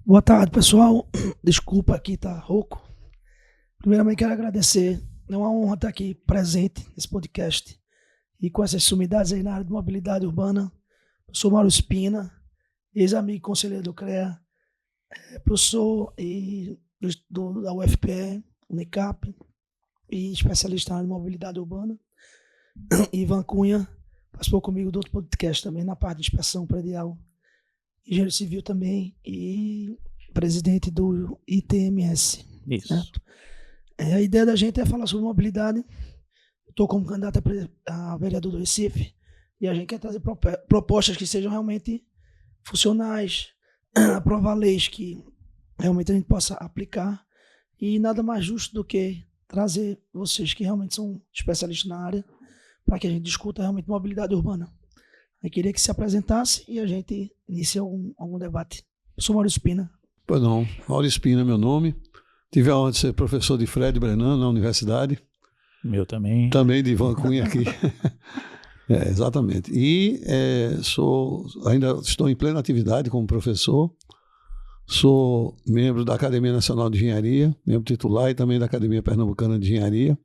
Boa tarde, pessoal. Desculpa aqui, tá rouco. Primeiramente, quero agradecer. É uma honra estar aqui presente nesse podcast e com essas sumidades aí na área de mobilidade urbana. Eu sou Mauro Espina, ex-amigo conselheiro do CREA, professor da UFPE, Unicap, e especialista na área de mobilidade urbana. Ivan Cunha participou comigo do outro podcast também, na parte de inspeção predial. Engenheiro civil também e presidente do ITMS. Isso. Certo? A ideia da gente é falar sobre mobilidade. Estou como candidato a vereador do Recife e a gente quer trazer propostas que sejam realmente funcionais, aprovar leis que realmente a gente possa aplicar e nada mais justo do que trazer vocês que realmente são especialistas na área para que a gente discuta realmente mobilidade urbana. Eu queria que se apresentasse e a gente inicie algum debate. Eu sou Mauro Espina. Pois não, Mauro Espina é meu nome. Tive a honra de ser professor de Fred Brenan na universidade. Meu também. Também de Ivan Cunha aqui. Exatamente. E ainda estou em plena atividade como professor. Sou membro da Academia Nacional de Engenharia, membro titular e também da Academia Pernambucana de Engenharia.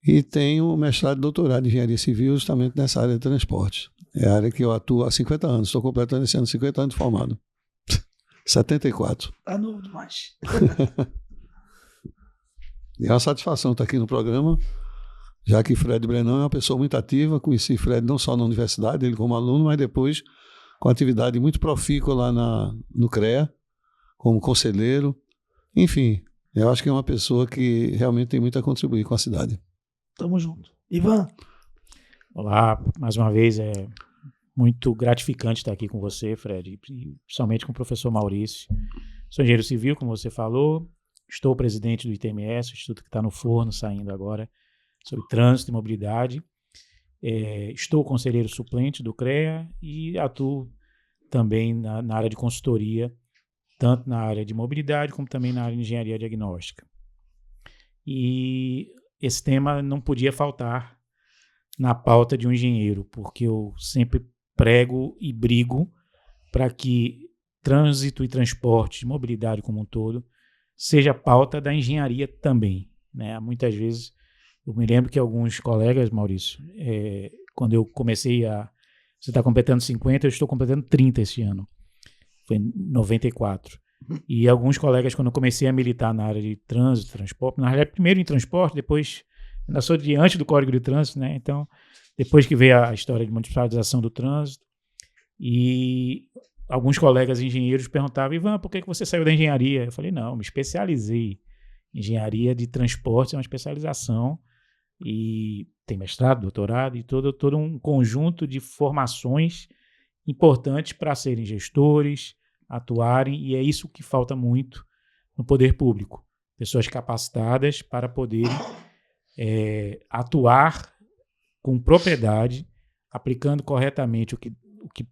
E tenho mestrado e doutorado em Engenharia Civil justamente nessa área de transporte. É a área que eu atuo há 50 anos. Estou completando esse ano 50 anos de formado. 74. Tá novo demais. E é uma satisfação estar aqui no programa, já que Fred Brenan é uma pessoa muito ativa. Conheci Fred não só na universidade, ele como aluno, mas depois com atividade muito profícua lá no CREA, como conselheiro. Enfim, eu acho que é uma pessoa que realmente tem muito a contribuir com a cidade. Tamo junto. Ivan. Olá, mais uma vez é muito gratificante estar aqui com você, Fred, e principalmente com o professor Maurício. Sou engenheiro civil, como você falou, estou presidente do ITMS, o instituto que está no forno, saindo agora, sobre trânsito e mobilidade. Estou conselheiro suplente do CREA e atuo também na área de consultoria, tanto na área de mobilidade como também na área de engenharia diagnóstica. E esse tema não podia faltar na pauta de um engenheiro, porque eu sempre prego e brigo para que trânsito e transporte, mobilidade como um todo, seja pauta da engenharia também, né? Muitas vezes, eu me lembro que alguns colegas, Maurício, quando eu comecei você está completando 50, eu estou completando 30 esse ano, foi em 94. E alguns colegas, quando eu comecei a militar na área de trânsito, transporte, na realidade, primeiro em transporte, depois, ainda sou diante do Código de Trânsito, né? Então, depois que veio a história de municipalização do trânsito, e alguns colegas engenheiros perguntavam, Ivan, por que você saiu da engenharia? Eu falei, não, me especializei. Engenharia de transporte é uma especialização, e tem mestrado, doutorado, e todo um conjunto de formações importantes para serem gestores, atuarem, e é isso que falta muito no poder público. Pessoas capacitadas para poderem atuar com propriedade, aplicando corretamente o que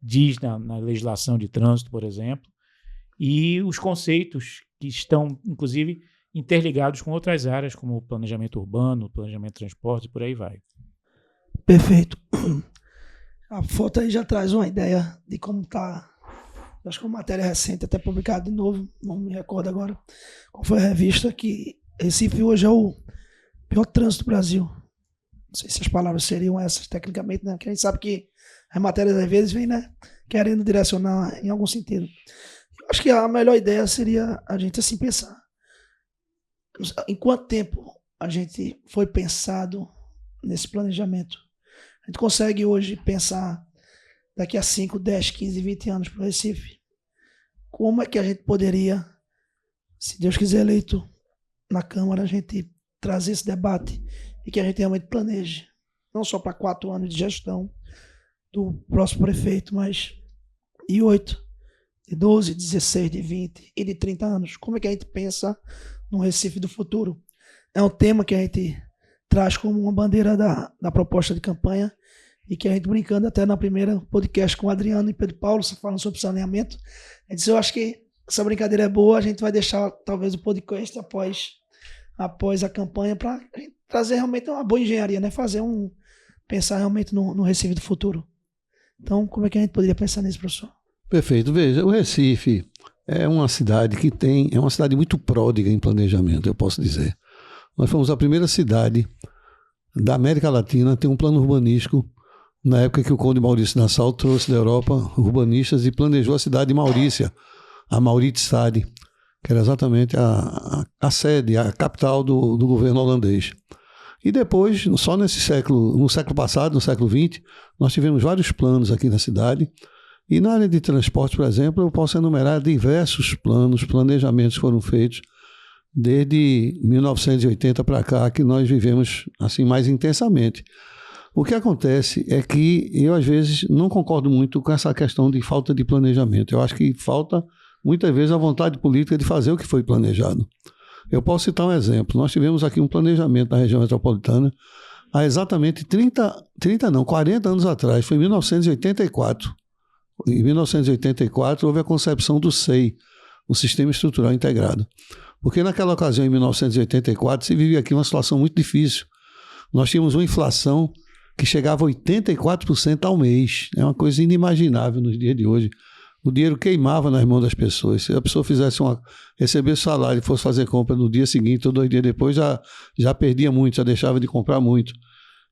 diz na legislação de trânsito, por exemplo, e os conceitos que estão, inclusive, interligados com outras áreas, como o planejamento urbano, o planejamento de transporte, e por aí vai. Perfeito. A foto aí já traz uma ideia de como está. Acho que uma matéria recente, até publicada de novo, não me recordo agora qual foi a revista, que Recife hoje é o pior trânsito do Brasil. Não sei se as palavras seriam essas tecnicamente, né? Porque a gente sabe que as matérias às vezes vêm, né, querendo direcionar em algum sentido. Eu acho que a melhor ideia seria a gente assim pensar. Em quanto tempo a gente foi pensado nesse planejamento? A gente consegue hoje pensar daqui a 5, 10, 15, 20 anos para o Recife? Como é que a gente poderia, se Deus quiser eleito na Câmara, a gente trazer esse debate e que a gente realmente planeje, não só para 4 anos de gestão do próximo prefeito, mas de 8, de 12, de 16, de 20 e de 30 anos? Como é que a gente pensa no Recife do futuro? É um tema que a gente traz como uma bandeira da proposta de campanha e que a gente, brincando até na primeira podcast com o Adriano e Pedro Paulo, falando sobre saneamento, a gente disse, eu acho que essa brincadeira é boa, a gente vai deixar talvez o podcast após a campanha para trazer realmente uma boa engenharia, né? Pensar realmente no Recife do futuro. Então, como é que a gente poderia pensar nisso, professor? Perfeito. Veja, o Recife é uma cidade é uma cidade muito pródiga em planejamento, eu posso dizer. Nós fomos a primeira cidade da América Latina a ter um plano urbanístico na época que o Conde Maurício Nassau trouxe da Europa urbanistas e planejou a cidade de Maurícia, a Mauritsstad, que era exatamente a sede, a capital do governo holandês. E depois, só no século passado, no século XX, nós tivemos vários planos aqui na cidade. E na área de transporte, por exemplo, eu posso enumerar diversos planejamentos foram feitos desde 1980 para cá, que nós vivemos assim mais intensamente. O que acontece é que eu, às vezes, não concordo muito com essa questão de falta de planejamento. Eu acho que falta, muitas vezes, a vontade política de fazer o que foi planejado. Eu posso citar um exemplo. Nós tivemos aqui um planejamento na região metropolitana há exatamente 40 anos atrás, foi em 1984. Em 1984 houve a concepção do SEI, o Sistema Estrutural Integrado. Porque naquela ocasião, em 1984, se vivia aqui uma situação muito difícil. Nós tínhamos uma inflação que chegava a 84% ao mês. É uma coisa inimaginável nos dias de hoje. O dinheiro queimava nas mãos das pessoas. Se a pessoa recebesse salário e fosse fazer compra no dia seguinte ou 2 dias depois, já perdia muito, já deixava de comprar muito.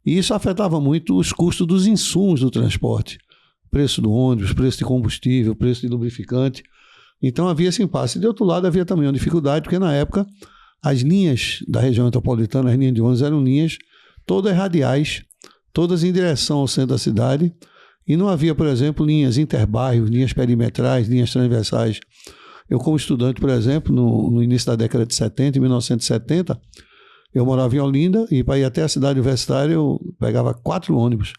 E isso afetava muito os custos dos insumos do transporte. Preço do ônibus, preço de combustível, preço de lubrificante. Então havia esse impasse. De outro lado, havia também uma dificuldade, porque na época as linhas da região metropolitana, as linhas de ônibus, eram linhas todas radiais, todas em direção ao centro da cidade, e não havia, por exemplo, linhas interbairros, linhas perimetrais, linhas transversais. Eu, como estudante, por exemplo, no início da década de 70, em 1970, eu morava em Olinda, e para ir até a cidade universitária eu pegava 4 ônibus.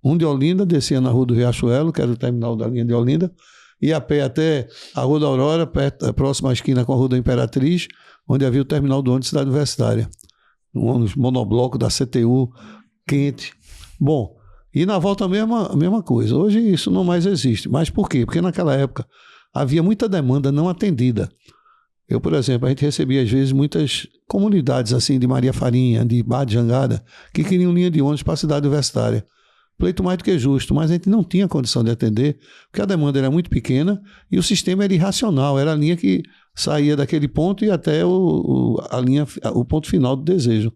Um de Olinda, descia na Rua do Riachuelo, que era o terminal da linha de Olinda, ia a pé até a Rua da Aurora, próxima à esquina com a Rua da Imperatriz, onde havia o terminal do ônibus da cidade universitária. Um ônibus monobloco da CTU, quente. Bom, e na volta a mesma coisa. Hoje isso não mais existe. Mas por quê? Porque naquela época havia muita demanda não atendida. Eu, por exemplo, a gente recebia às vezes muitas comunidades assim de Maria Farinha, de Barra de Jangada, que queriam linha de ônibus para a cidade universitária. Pleito mais do que justo, mas a gente não tinha condição de atender, porque a demanda era muito pequena e o sistema era irracional, era a linha que saía daquele ponto e até o ponto final do desejo.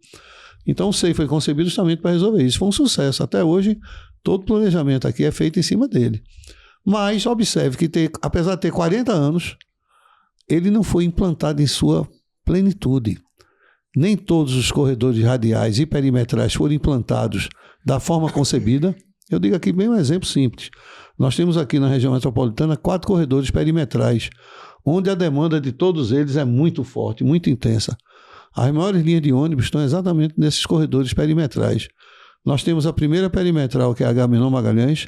Então o SEI foi concebido justamente para resolver isso. Foi um sucesso. Até hoje, todo planejamento aqui é feito em cima dele. Mas observe que, apesar de ter 40 anos, ele não foi implantado em sua plenitude. Nem todos os corredores radiais e perimetrais foram implantados da forma concebida. Eu digo aqui bem um exemplo simples. Nós temos aqui na região metropolitana 4 corredores perimetrais, onde a demanda de todos eles é muito forte, muito intensa. As maiores linhas de ônibus estão exatamente nesses corredores perimetrais. Nós temos a primeira perimetral, que é a Agamenon Magalhães,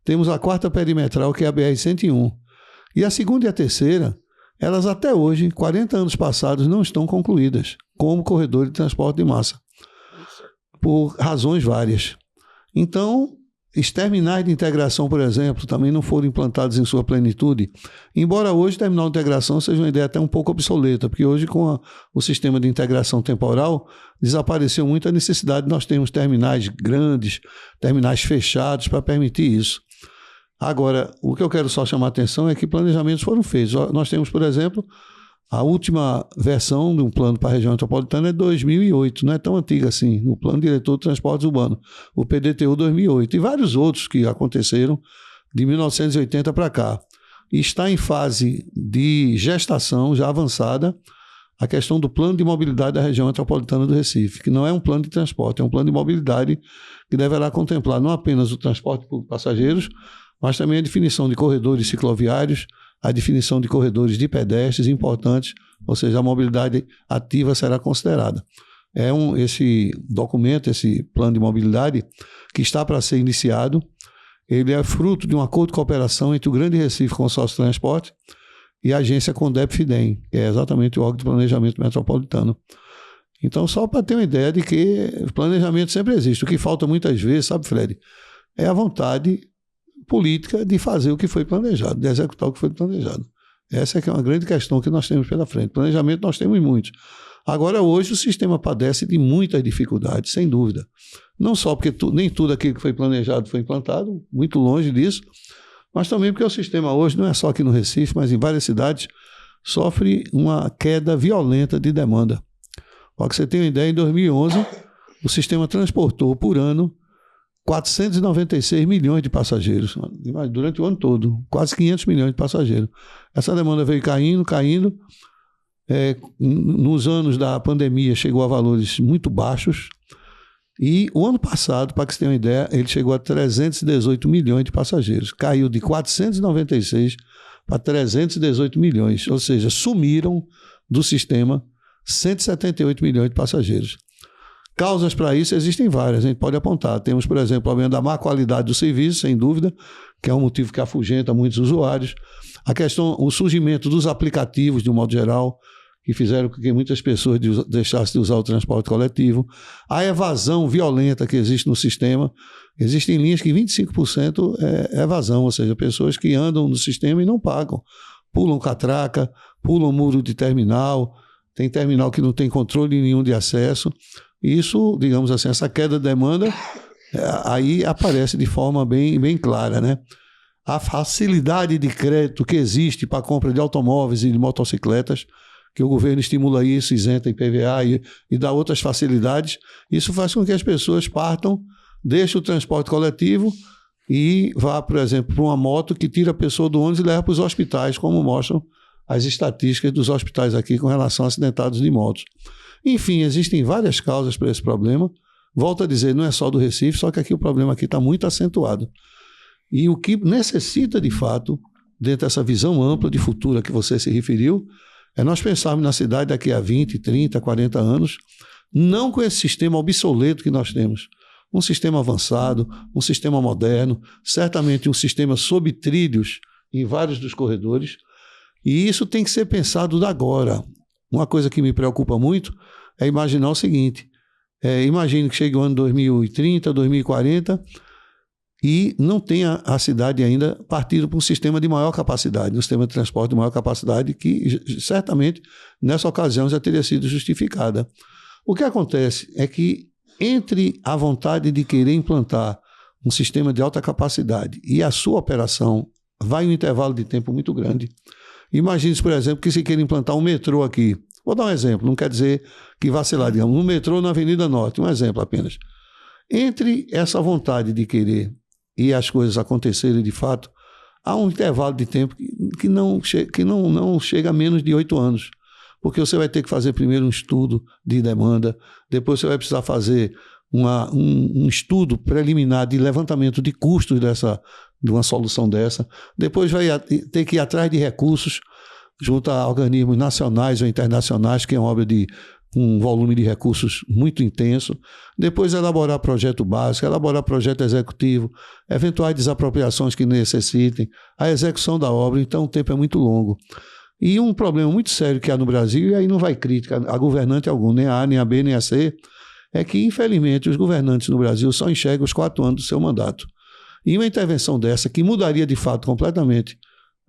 temos a 4ª perimetral, que é a BR-101. E a segunda e a terceira, elas até hoje, 40 anos passados, não estão concluídas como corredor de transporte de massa, por razões várias. Então, os terminais de integração, por exemplo, também não foram implantados em sua plenitude, embora hoje o terminal de integração seja uma ideia até um pouco obsoleta, porque hoje com o sistema de integração temporal desapareceu muito a necessidade de nós termos terminais grandes, terminais fechados para permitir isso. Agora, o que eu quero só chamar a atenção é que planejamentos foram feitos. Nós temos, por exemplo, a última versão de um plano para a região metropolitana é de 2008, não é tão antiga assim, o Plano Diretor de Transportes Urbanos, o PDTU 2008, e vários outros que aconteceram de 1980 para cá. E está em fase de gestação já avançada a questão do Plano de Mobilidade da região metropolitana do Recife, que não é um plano de transporte, é um plano de mobilidade que deverá contemplar não apenas o transporte por passageiros, mas também a definição de corredores cicloviários, a definição de corredores de pedestres importantes, ou seja, a mobilidade ativa será considerada. Esse documento, esse plano de mobilidade, que está para ser iniciado, ele é fruto de um acordo de cooperação entre o Grande Recife Consórcio de Transporte e a agência Condep-Fidem, que é exatamente o órgão de planejamento metropolitano. Então, só para ter uma ideia de que o planejamento sempre existe. O que falta muitas vezes, sabe, Fred, é a vontade política de fazer o que foi planejado, de executar o que foi planejado. Essa é que é uma grande questão que nós temos pela frente. Planejamento nós temos muitos. Agora, hoje, o sistema padece de muitas dificuldades, sem dúvida. Não só porque nem tudo aquilo que foi planejado foi implantado, muito longe disso, mas também porque o sistema hoje, não é só aqui no Recife, mas em várias cidades, sofre uma queda violenta de demanda. Para que você tenha uma ideia, em 2011, o sistema transportou por ano 496 milhões de passageiros, durante o ano todo, quase 500 milhões de passageiros. Essa demanda veio caindo. Nos anos da pandemia chegou a valores muito baixos, e o ano passado, para que você tenha uma ideia, ele chegou a 318 milhões de passageiros. Caiu de 496 para 318 milhões, ou seja, sumiram do sistema 178 milhões de passageiros. Causas para isso existem várias, a gente pode apontar. Temos, por exemplo, o problema da má qualidade do serviço, sem dúvida, que é um motivo que afugenta muitos usuários. A questão, o surgimento dos aplicativos, de um modo geral, que fizeram com que muitas pessoas deixassem de usar o transporte coletivo. A evasão violenta que existe no sistema. Existem linhas que 25% é evasão, ou seja, pessoas que andam no sistema e não pagam. Pulam catraca, pulam muro de terminal, tem terminal que não tem controle nenhum de acesso. Isso, digamos assim, essa queda de demanda aí aparece de forma bem clara, né? A facilidade de crédito que existe para a compra de automóveis e de motocicletas, que o governo estimula isso, isenta IPVA e dá outras facilidades, isso faz com que as pessoas partam, deixem o transporte coletivo e vá, por exemplo, para uma moto que tira a pessoa do ônibus e leva para os hospitais, como mostram as estatísticas dos hospitais aqui com relação a acidentados de motos. Enfim, existem várias causas para esse problema. Volto a dizer, não é só do Recife, só que aqui o problema aqui está muito acentuado. E o que necessita, de fato, dentro dessa visão ampla de futuro a que você se referiu, é nós pensarmos na cidade daqui a 20, 30, 40 anos, não com esse sistema obsoleto que nós temos. Um sistema avançado, um sistema moderno, certamente um sistema sob trilhos em vários dos corredores. E isso tem que ser pensado da agora. Uma coisa que me preocupa muito é imaginar o seguinte: imagine que chegue o ano 2030, 2040 e não tenha a cidade ainda partido para um sistema de maior capacidade, um sistema de transporte de maior capacidade que certamente nessa ocasião já teria sido justificada. O que acontece é que entre a vontade de querer implantar um sistema de alta capacidade e a sua operação vai um intervalo de tempo muito grande. Imagine, por exemplo, que se queira implantar um metrô aqui. Vou dar um exemplo, não quer dizer que vá ser lá, digamos, um metrô na Avenida Norte, um exemplo apenas. Entre essa vontade de querer e as coisas acontecerem de fato, há um intervalo de tempo que não chega a menos de 8 anos. Porque você vai ter que fazer primeiro um estudo de demanda, depois você vai precisar fazer um estudo preliminar de levantamento de custos de uma solução dessa, depois vai ter que ir atrás de recursos junto a organismos nacionais ou internacionais, que é uma obra de um volume de recursos muito intenso, depois elaborar projeto básico, elaborar projeto executivo, eventuais desapropriações que necessitem, a execução da obra, então o tempo é muito longo. E um problema muito sério que há no Brasil, e aí não vai crítica a governante algum, nem a A, nem a B, nem a C, é que, infelizmente, os governantes no Brasil só enxergam os 4 anos do seu mandato. E uma intervenção dessa, que mudaria de fato completamente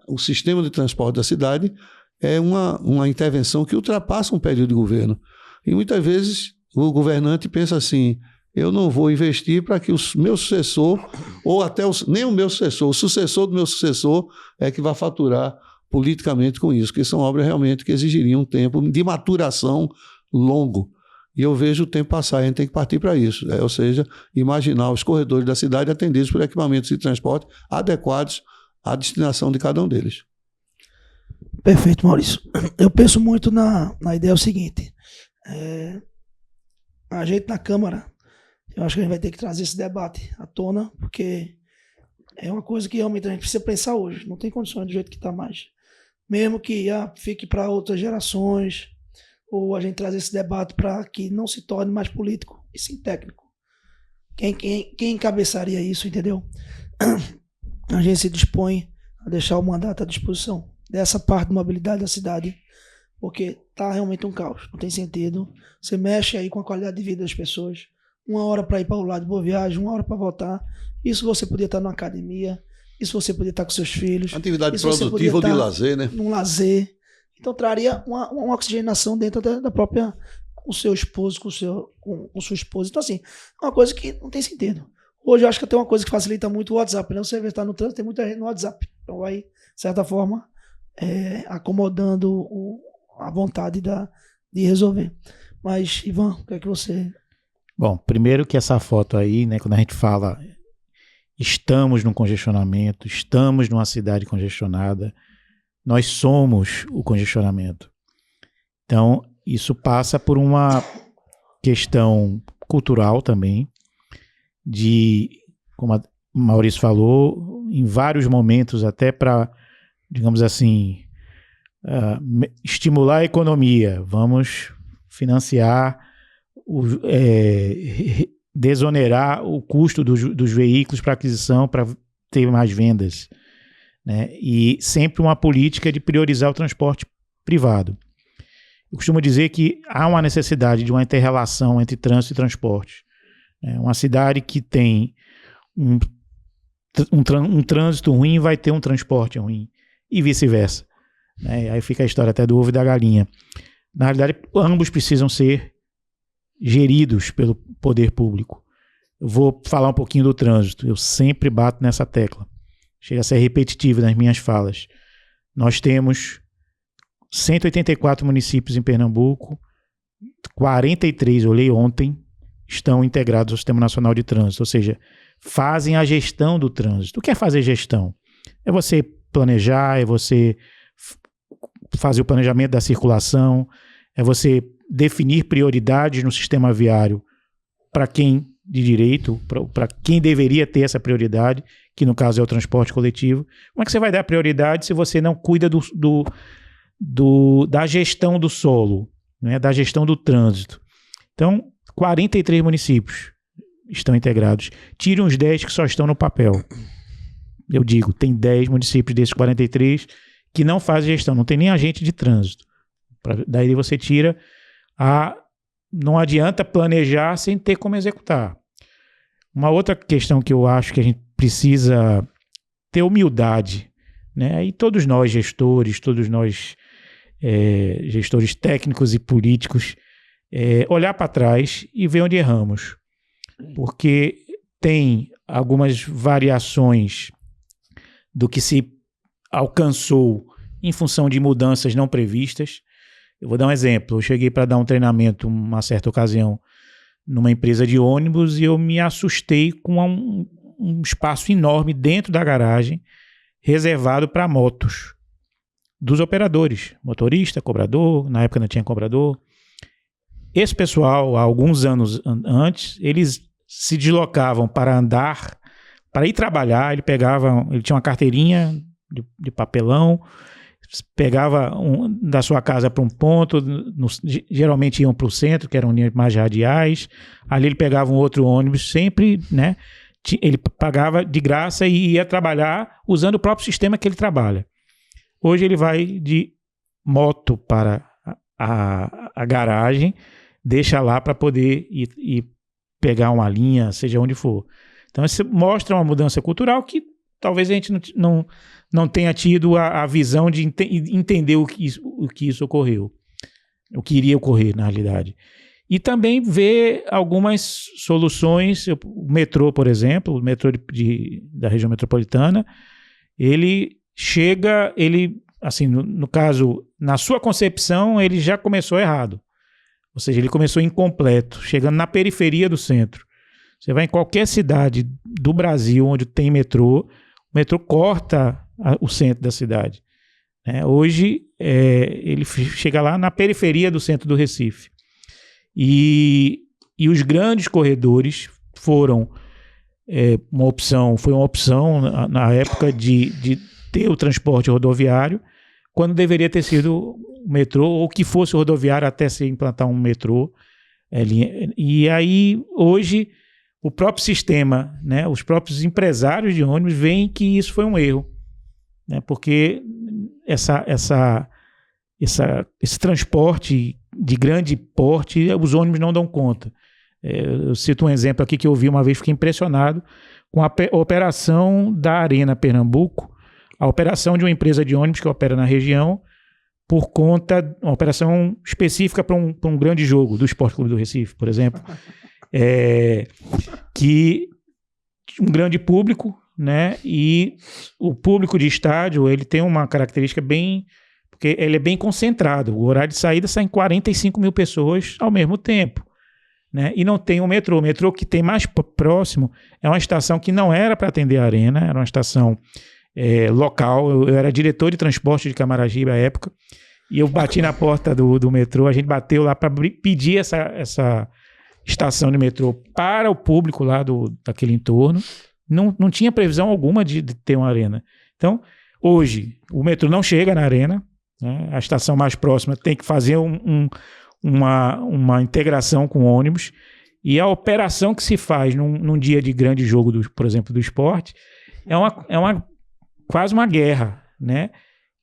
o sistema de transporte da cidade, é uma intervenção que ultrapassa um período de governo. E muitas vezes o governante pensa assim: eu não vou investir para que o meu sucessor, ou até nem o meu sucessor, o sucessor do meu sucessor é que vai faturar politicamente com isso, porque são obras realmente que exigiriam um tempo de maturação longo. E eu vejo o tempo passar, a gente tem que partir para isso. Ou seja, imaginar os corredores da cidade atendidos por equipamentos de transporte adequados à destinação de cada um deles. Perfeito, Maurício. Eu penso muito na ideia seguinte. A gente na Câmara, eu acho que a gente vai ter que trazer esse debate à tona, porque é uma coisa que realmente a gente precisa pensar hoje. Não tem condições do jeito que está mais. Mesmo que fique para outras gerações, ou a gente trazer esse debate para que não se torne mais político e sim técnico. Quem encabeçaria isso, entendeu? A gente se dispõe a deixar o mandato à disposição dessa parte de mobilidade da cidade, porque está realmente um caos, não tem sentido. Você mexe aí com a qualidade de vida das pessoas, 1 hora para ir para o lado de Boa Viagem, 1 hora para voltar. Isso você podia estar numa academia, isso você podia estar com seus filhos. Atividade produtiva ou de lazer, né? Num lazer. Então traria uma oxigenação dentro da própria, com o seu esposo, com sua esposa. Então assim, é uma coisa que não tem sentido. Hoje eu acho que tem uma coisa que facilita muito o WhatsApp, né? Você está no trânsito, tem muita gente no WhatsApp. Então vai, de certa forma, acomodando a vontade de resolver. Mas, Ivan, o que é que você... Bom, primeiro que essa foto aí, né, quando a gente fala estamos num congestionamento, estamos numa cidade congestionada, nós somos o congestionamento. Então, isso passa por uma questão cultural também, de, como o Maurício falou, em vários momentos, até para, digamos assim, estimular a economia, vamos financiar, desonerar o custo dos veículos para aquisição, para ter mais vendas, né? E sempre uma política de priorizar o transporte privado. Eu costumo dizer que há uma necessidade de uma inter-relação entre trânsito e transporte. Uma cidade que tem um trânsito ruim vai ter um transporte ruim, e vice-versa, né? Aí fica a história até do ovo e da galinha. Na realidade, ambos precisam ser geridos pelo poder público. Eu vou falar um pouquinho do trânsito. Eu sempre bato nessa tecla. Chega a ser repetitivo nas minhas falas. Nós temos 184 municípios em Pernambuco, 43, eu olhei ontem, estão integrados ao Sistema Nacional de Trânsito, ou seja, fazem a gestão do trânsito. O que é fazer gestão? É você planejar, é você fazer o planejamento da circulação, é você definir prioridades no sistema viário para quem de direito, para quem deveria ter essa prioridade, que no caso é o transporte coletivo. Como é que você vai dar prioridade se você não cuida da gestão do solo, né, da gestão do trânsito? Então, 43 municípios estão integrados. Tire uns 10 que só estão no papel. Eu digo, tem 10 municípios desses 43 que não fazem gestão, não tem nem agente de trânsito. Daí você tira não adianta planejar sem ter como executar. Uma outra questão que eu acho que a gente precisa ter humildade, né? E todos nós gestores, gestores técnicos e políticos, olhar para trás e ver onde erramos. Porque tem algumas variações do que se alcançou em função de mudanças não previstas. Eu vou dar um exemplo. Eu cheguei para dar um treinamento uma certa ocasião numa empresa de ônibus e eu me assustei com um espaço enorme dentro da garagem reservado para motos dos operadores, motorista, cobrador, na época não tinha cobrador. Esse pessoal, há alguns anos antes, eles se deslocavam para andar, para ir trabalhar, ele tinha uma carteirinha de papelão, pegava da sua casa para um ponto, geralmente iam para o centro, que eram linhas mais radiais, ali ele pegava um outro ônibus, sempre, né? Ele pagava de graça e ia trabalhar usando o próprio sistema que ele trabalha. Hoje ele vai de moto para a garagem, deixa lá para poder ir pegar uma linha, seja onde for. Então isso mostra uma mudança cultural que talvez a gente não tenha tido a visão de entender o que isso ocorreu, o que iria ocorrer na realidade. E também ver algumas soluções. O metrô, por exemplo, o metrô da região metropolitana, ele chega, assim, no caso, na sua concepção, ele já começou errado. Ou seja, ele começou incompleto, chegando na periferia do centro. Você vai em qualquer cidade do Brasil onde tem metrô, o metrô corta o centro da cidade. Hoje, ele chega lá na periferia do centro do Recife. E os grandes corredores foram uma opção na época de ter o transporte rodoviário, quando deveria ter sido o metrô, ou que fosse rodoviário até se implantar um metrô. E aí, hoje, o próprio sistema, né, os próprios empresários de ônibus veem que isso foi um erro, né, porque esse transporte de grande porte, os ônibus não dão conta. Eu cito um exemplo aqui que eu vi uma vez, fiquei impressionado com a operação da Arena Pernambuco, a operação de uma empresa de ônibus que opera na região, por conta, uma operação específica para um grande jogo do Sport Clube do Recife, por exemplo, que um grande público, né? E o público de estádio, ele tem uma característica porque ele é bem concentrado. O horário de saída saem 45 mil pessoas ao mesmo tempo, né? E não tem o metrô. O metrô que tem mais próximo é uma estação que não era para atender a arena, era uma estação local. Eu era diretor de transporte de Camaragibe à época, e eu bati na porta do metrô, a gente bateu lá para pedir essa estação de metrô para o público lá daquele entorno. Não tinha previsão alguma de ter uma arena. Então, hoje, o metrô não chega na arena, né? A estação mais próxima tem que fazer uma integração com o ônibus, e a operação que se faz num dia de grande jogo, por exemplo, do esporte, é quase uma guerra, né?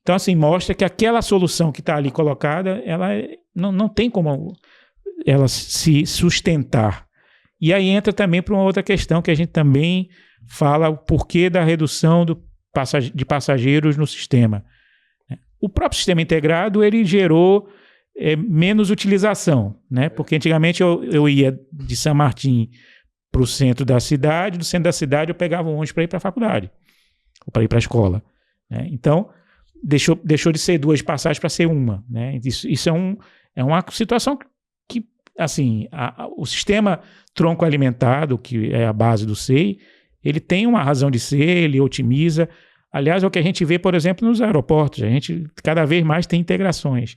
Então, assim, mostra que aquela solução que está ali colocada, ela não tem como ela se sustentar. E aí entra também para uma outra questão que a gente também fala, o porquê da redução de passageiros no sistema. O próprio sistema integrado, ele gerou menos utilização, né? Porque antigamente eu ia de São Martim para o centro da cidade, do centro da cidade eu pegava um ônibus para ir para a faculdade, ou para ir para a escola, né? Então, deixou de ser 2 passagens para ser uma, né? Isso é uma situação que, assim, o sistema tronco alimentado, que é a base do SEI, ele tem uma razão de ser, ele otimiza. Aliás, é o que a gente vê, por exemplo, nos aeroportos. A gente cada vez mais tem integrações.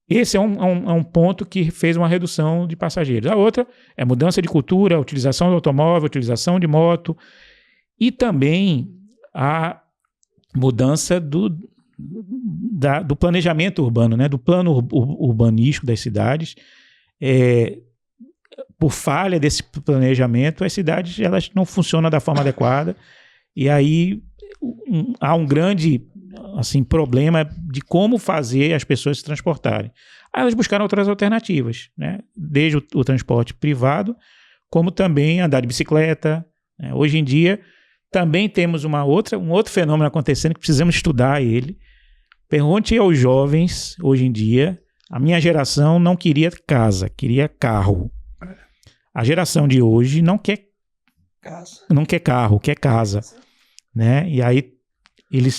Esse é um ponto que fez uma redução de passageiros. A outra é mudança de cultura, utilização do automóvel, utilização de moto, e também a mudança do planejamento urbano, né? Do plano urbanístico das cidades. Por falha desse planejamento, as cidades elas não funcionam da forma adequada, e aí há um grande, assim, problema de como fazer as pessoas se transportarem. Aí elas buscaram outras alternativas, né? Desde o transporte privado, como também andar de bicicleta, né? Hoje em dia também temos um outro fenômeno acontecendo que precisamos estudar ele. Pergunte aos jovens, hoje em dia, a minha geração não queria casa, queria carro. A geração de hoje não quer carro, quer casa, né? E aí,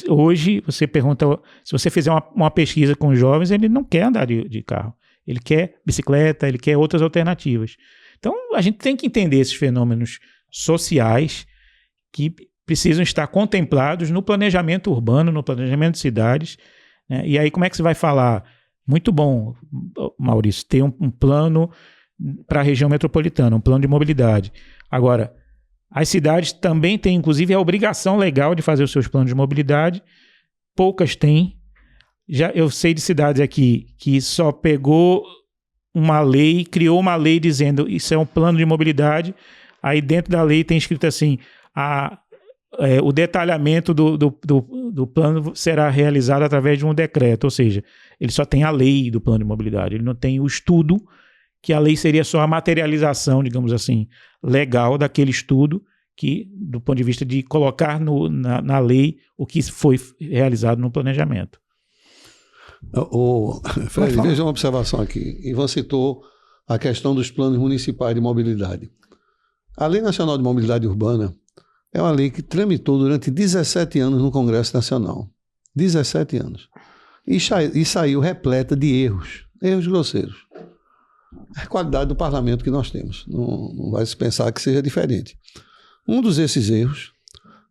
hoje, você pergunta, se você fizer uma pesquisa com os jovens, ele não quer andar de carro. Ele quer bicicleta, ele quer outras alternativas. Então, a gente tem que entender esses fenômenos sociais que precisam estar contemplados no planejamento urbano, no planejamento de cidades, né? E aí, como é que você vai falar? Muito bom, Maurício, ter um plano para a região metropolitana, um plano de mobilidade. Agora, as cidades também têm, inclusive, a obrigação legal de fazer os seus planos de mobilidade. Poucas têm. Eu sei de cidades aqui que só pegou uma lei, criou uma lei dizendo isso é um plano de mobilidade, aí dentro da lei tem escrito assim, o detalhamento do plano será realizado através de um decreto, ou seja, ele só tem a lei do plano de mobilidade, ele não tem o estudo, que a lei seria só a materialização, digamos assim, legal daquele estudo, que, do ponto de vista de colocar na lei o que foi realizado no planejamento. Fred, veja uma observação aqui. E você citou a questão dos planos municipais de mobilidade. A Lei Nacional de Mobilidade Urbana é uma lei que tramitou durante 17 anos no Congresso Nacional. 17 anos. E saiu repleta de erros grosseiros. É a qualidade do parlamento que nós temos. Não vai se pensar que seja diferente. Um desses erros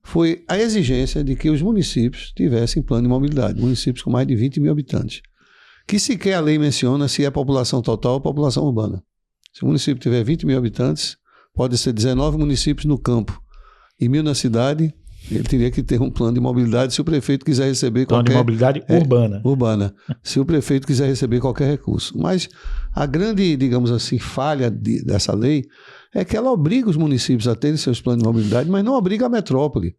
foi a exigência de que os municípios tivessem plano de mobilidade, municípios com mais de 20 mil habitantes, que sequer a lei menciona se é população total ou população urbana. Se o município tiver 20 mil habitantes, pode ser 19 municípios no campo e 1.000 na cidade, ele teria que ter um plano de mobilidade se o prefeito quiser receber plano de mobilidade urbana. Urbana, se o prefeito quiser receber qualquer recurso. Mas a grande, digamos assim, falha dessa lei é que ela obriga os municípios a terem seus planos de mobilidade, mas não obriga a metrópole.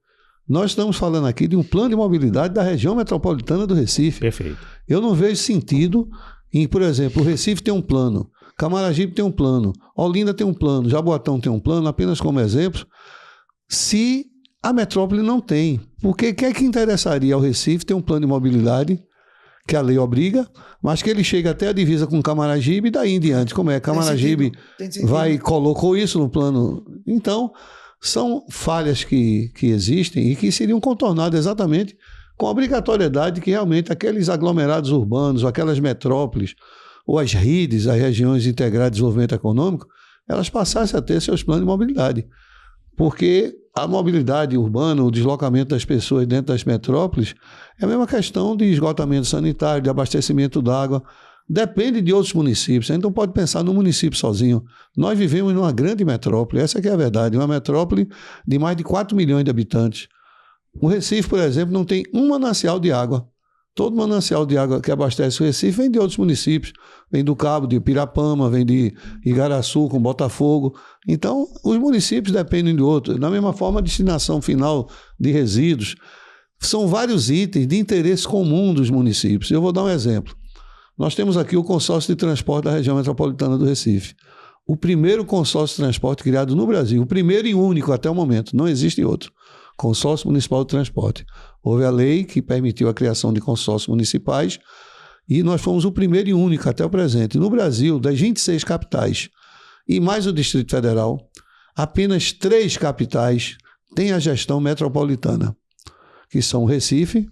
Nós estamos falando aqui de um plano de mobilidade da região metropolitana do Recife. Perfeito. Eu não vejo sentido em, por exemplo, o Recife tem um plano, Camaragibe tem um plano, Olinda tem um plano, Jaboatão tem um plano, apenas como exemplo, se a metrópole não tem. Porque o que é que interessaria ao Recife ter um plano de mobilidade que a lei obriga, mas que ele chega até a divisa com Camaragibe e daí em diante. Como é? Camaragibe colocou isso no plano. Então, são falhas que existem e que seriam contornadas exatamente com a obrigatoriedade que realmente aqueles aglomerados urbanos, aquelas metrópoles, ou as RIDs, as Regiões Integradas de Desenvolvimento Econômico, elas passassem a ter seus planos de mobilidade. Porque a mobilidade urbana, o deslocamento das pessoas dentro das metrópoles, é a mesma questão de esgotamento sanitário, de abastecimento d'água. Depende de outros municípios. A gente não pode pensar no município sozinho. Nós vivemos numa grande metrópole, essa que é a verdade, uma metrópole de mais de 4 milhões de habitantes. O Recife, por exemplo, não tem um manancial de água. Todo manancial de água que abastece o Recife vem de outros municípios. Vem do Cabo, de Pirapama, vem de Igaraçu, com Botafogo. Então, os municípios dependem de outros. Da mesma forma, a destinação final de resíduos. São vários itens de interesse comum dos municípios. Eu vou dar um exemplo. Nós temos aqui o consórcio de transporte da região metropolitana do Recife. O primeiro consórcio de transporte criado no Brasil. O primeiro e único até o momento. Não existe outro. Consórcio Municipal de Transporte. Houve a lei que permitiu a criação de consórcios municipais e nós fomos o primeiro e único até o presente. No Brasil, das 26 capitais e mais o Distrito Federal, apenas 3 capitais têm a gestão metropolitana, que são Recife,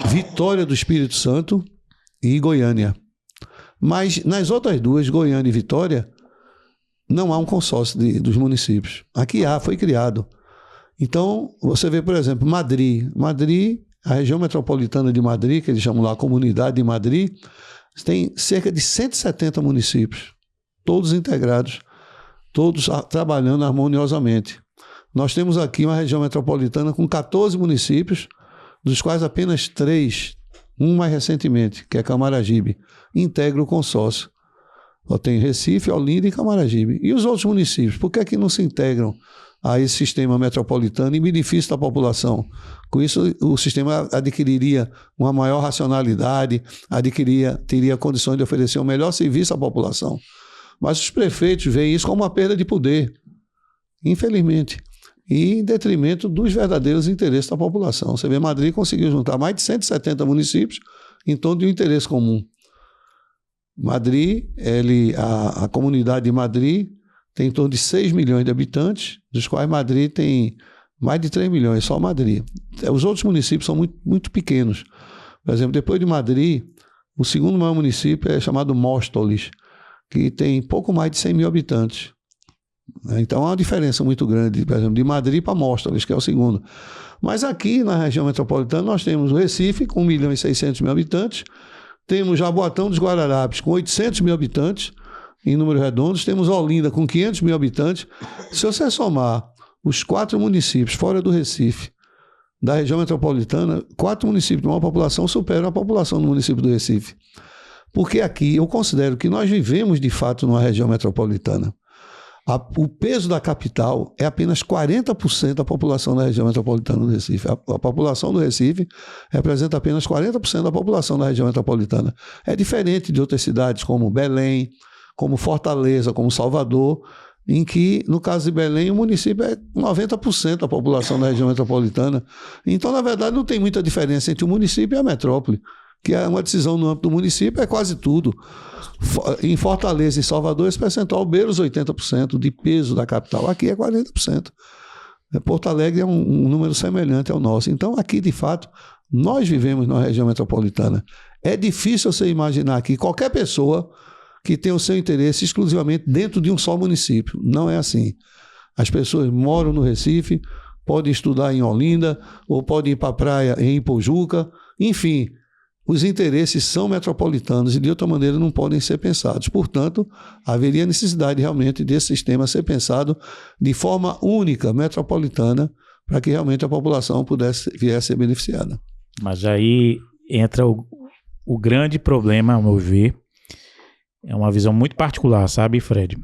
Vitória do Espírito Santo e Goiânia. Mas nas outras duas, Goiânia e Vitória, não há um consórcio dos municípios. Aqui foi criado. Então, você vê, por exemplo, Madrid, a região metropolitana de Madrid, que eles chamam lá a Comunidade de Madrid, tem cerca de 170 municípios, todos integrados, todos trabalhando harmoniosamente. Nós temos aqui uma região metropolitana com 14 municípios, dos quais apenas 3, um mais recentemente, que é Camaragibe, integra o consórcio. Tem Recife, Olinda e Camaragibe. E os outros municípios, por que não se integram a esse sistema metropolitano em benefício da população? Com isso, o sistema adquiriria uma maior racionalidade, teria condições de oferecer um melhor serviço à população. Mas os prefeitos veem isso como uma perda de poder, infelizmente, e em detrimento dos verdadeiros interesses da população. Você vê, Madrid conseguiu juntar mais de 170 municípios em torno de um interesse comum. Madrid, a comunidade de Madrid tem em torno de 6 milhões de habitantes, dos quais Madrid tem mais de 3 milhões, só Madrid. Os outros municípios são muito, muito pequenos. Por exemplo, depois de Madrid, o segundo maior município é chamado Móstoles, que tem pouco mais de 100 mil habitantes. Então há uma diferença muito grande, por exemplo, de Madrid para Móstoles, que é o segundo. Mas aqui na região metropolitana nós temos o Recife, com 1 milhão e 600 mil habitantes, temos Jaboatão dos Guararapes, com 800 mil habitantes, em números redondos, temos Olinda com 500 mil habitantes. Se você somar os 4 municípios fora do Recife, da região metropolitana, 4 municípios de uma população superam a população do município do Recife. Porque aqui eu considero que nós vivemos de fato numa região metropolitana. O peso da capital é apenas 40% da população da região metropolitana do Recife. A população do Recife representa apenas 40% da população da região metropolitana. É diferente de outras cidades como Belém, como Fortaleza, como Salvador, em que, no caso de Belém, o município é 90% da população da região metropolitana. Então, na verdade, não tem muita diferença entre o município e a metrópole, que é uma decisão no âmbito do município, é quase tudo. Em Fortaleza e Salvador, esse percentual beira os 80% de peso da capital. Aqui é 40%. Porto Alegre é um número semelhante ao nosso. Então, aqui, de fato, nós vivemos na região metropolitana. É difícil você imaginar que qualquer pessoa que tem o seu interesse exclusivamente dentro de um só município. Não é assim. As pessoas moram no Recife, podem estudar em Olinda, ou podem ir para a praia em Ipojuca. Enfim, os interesses são metropolitanos e de outra maneira não podem ser pensados. Portanto, haveria necessidade realmente desse sistema ser pensado de forma única, metropolitana, para que realmente a população viesse a ser beneficiada. Mas aí entra o grande problema, ao meu ver. É uma visão muito particular, sabe, Fred?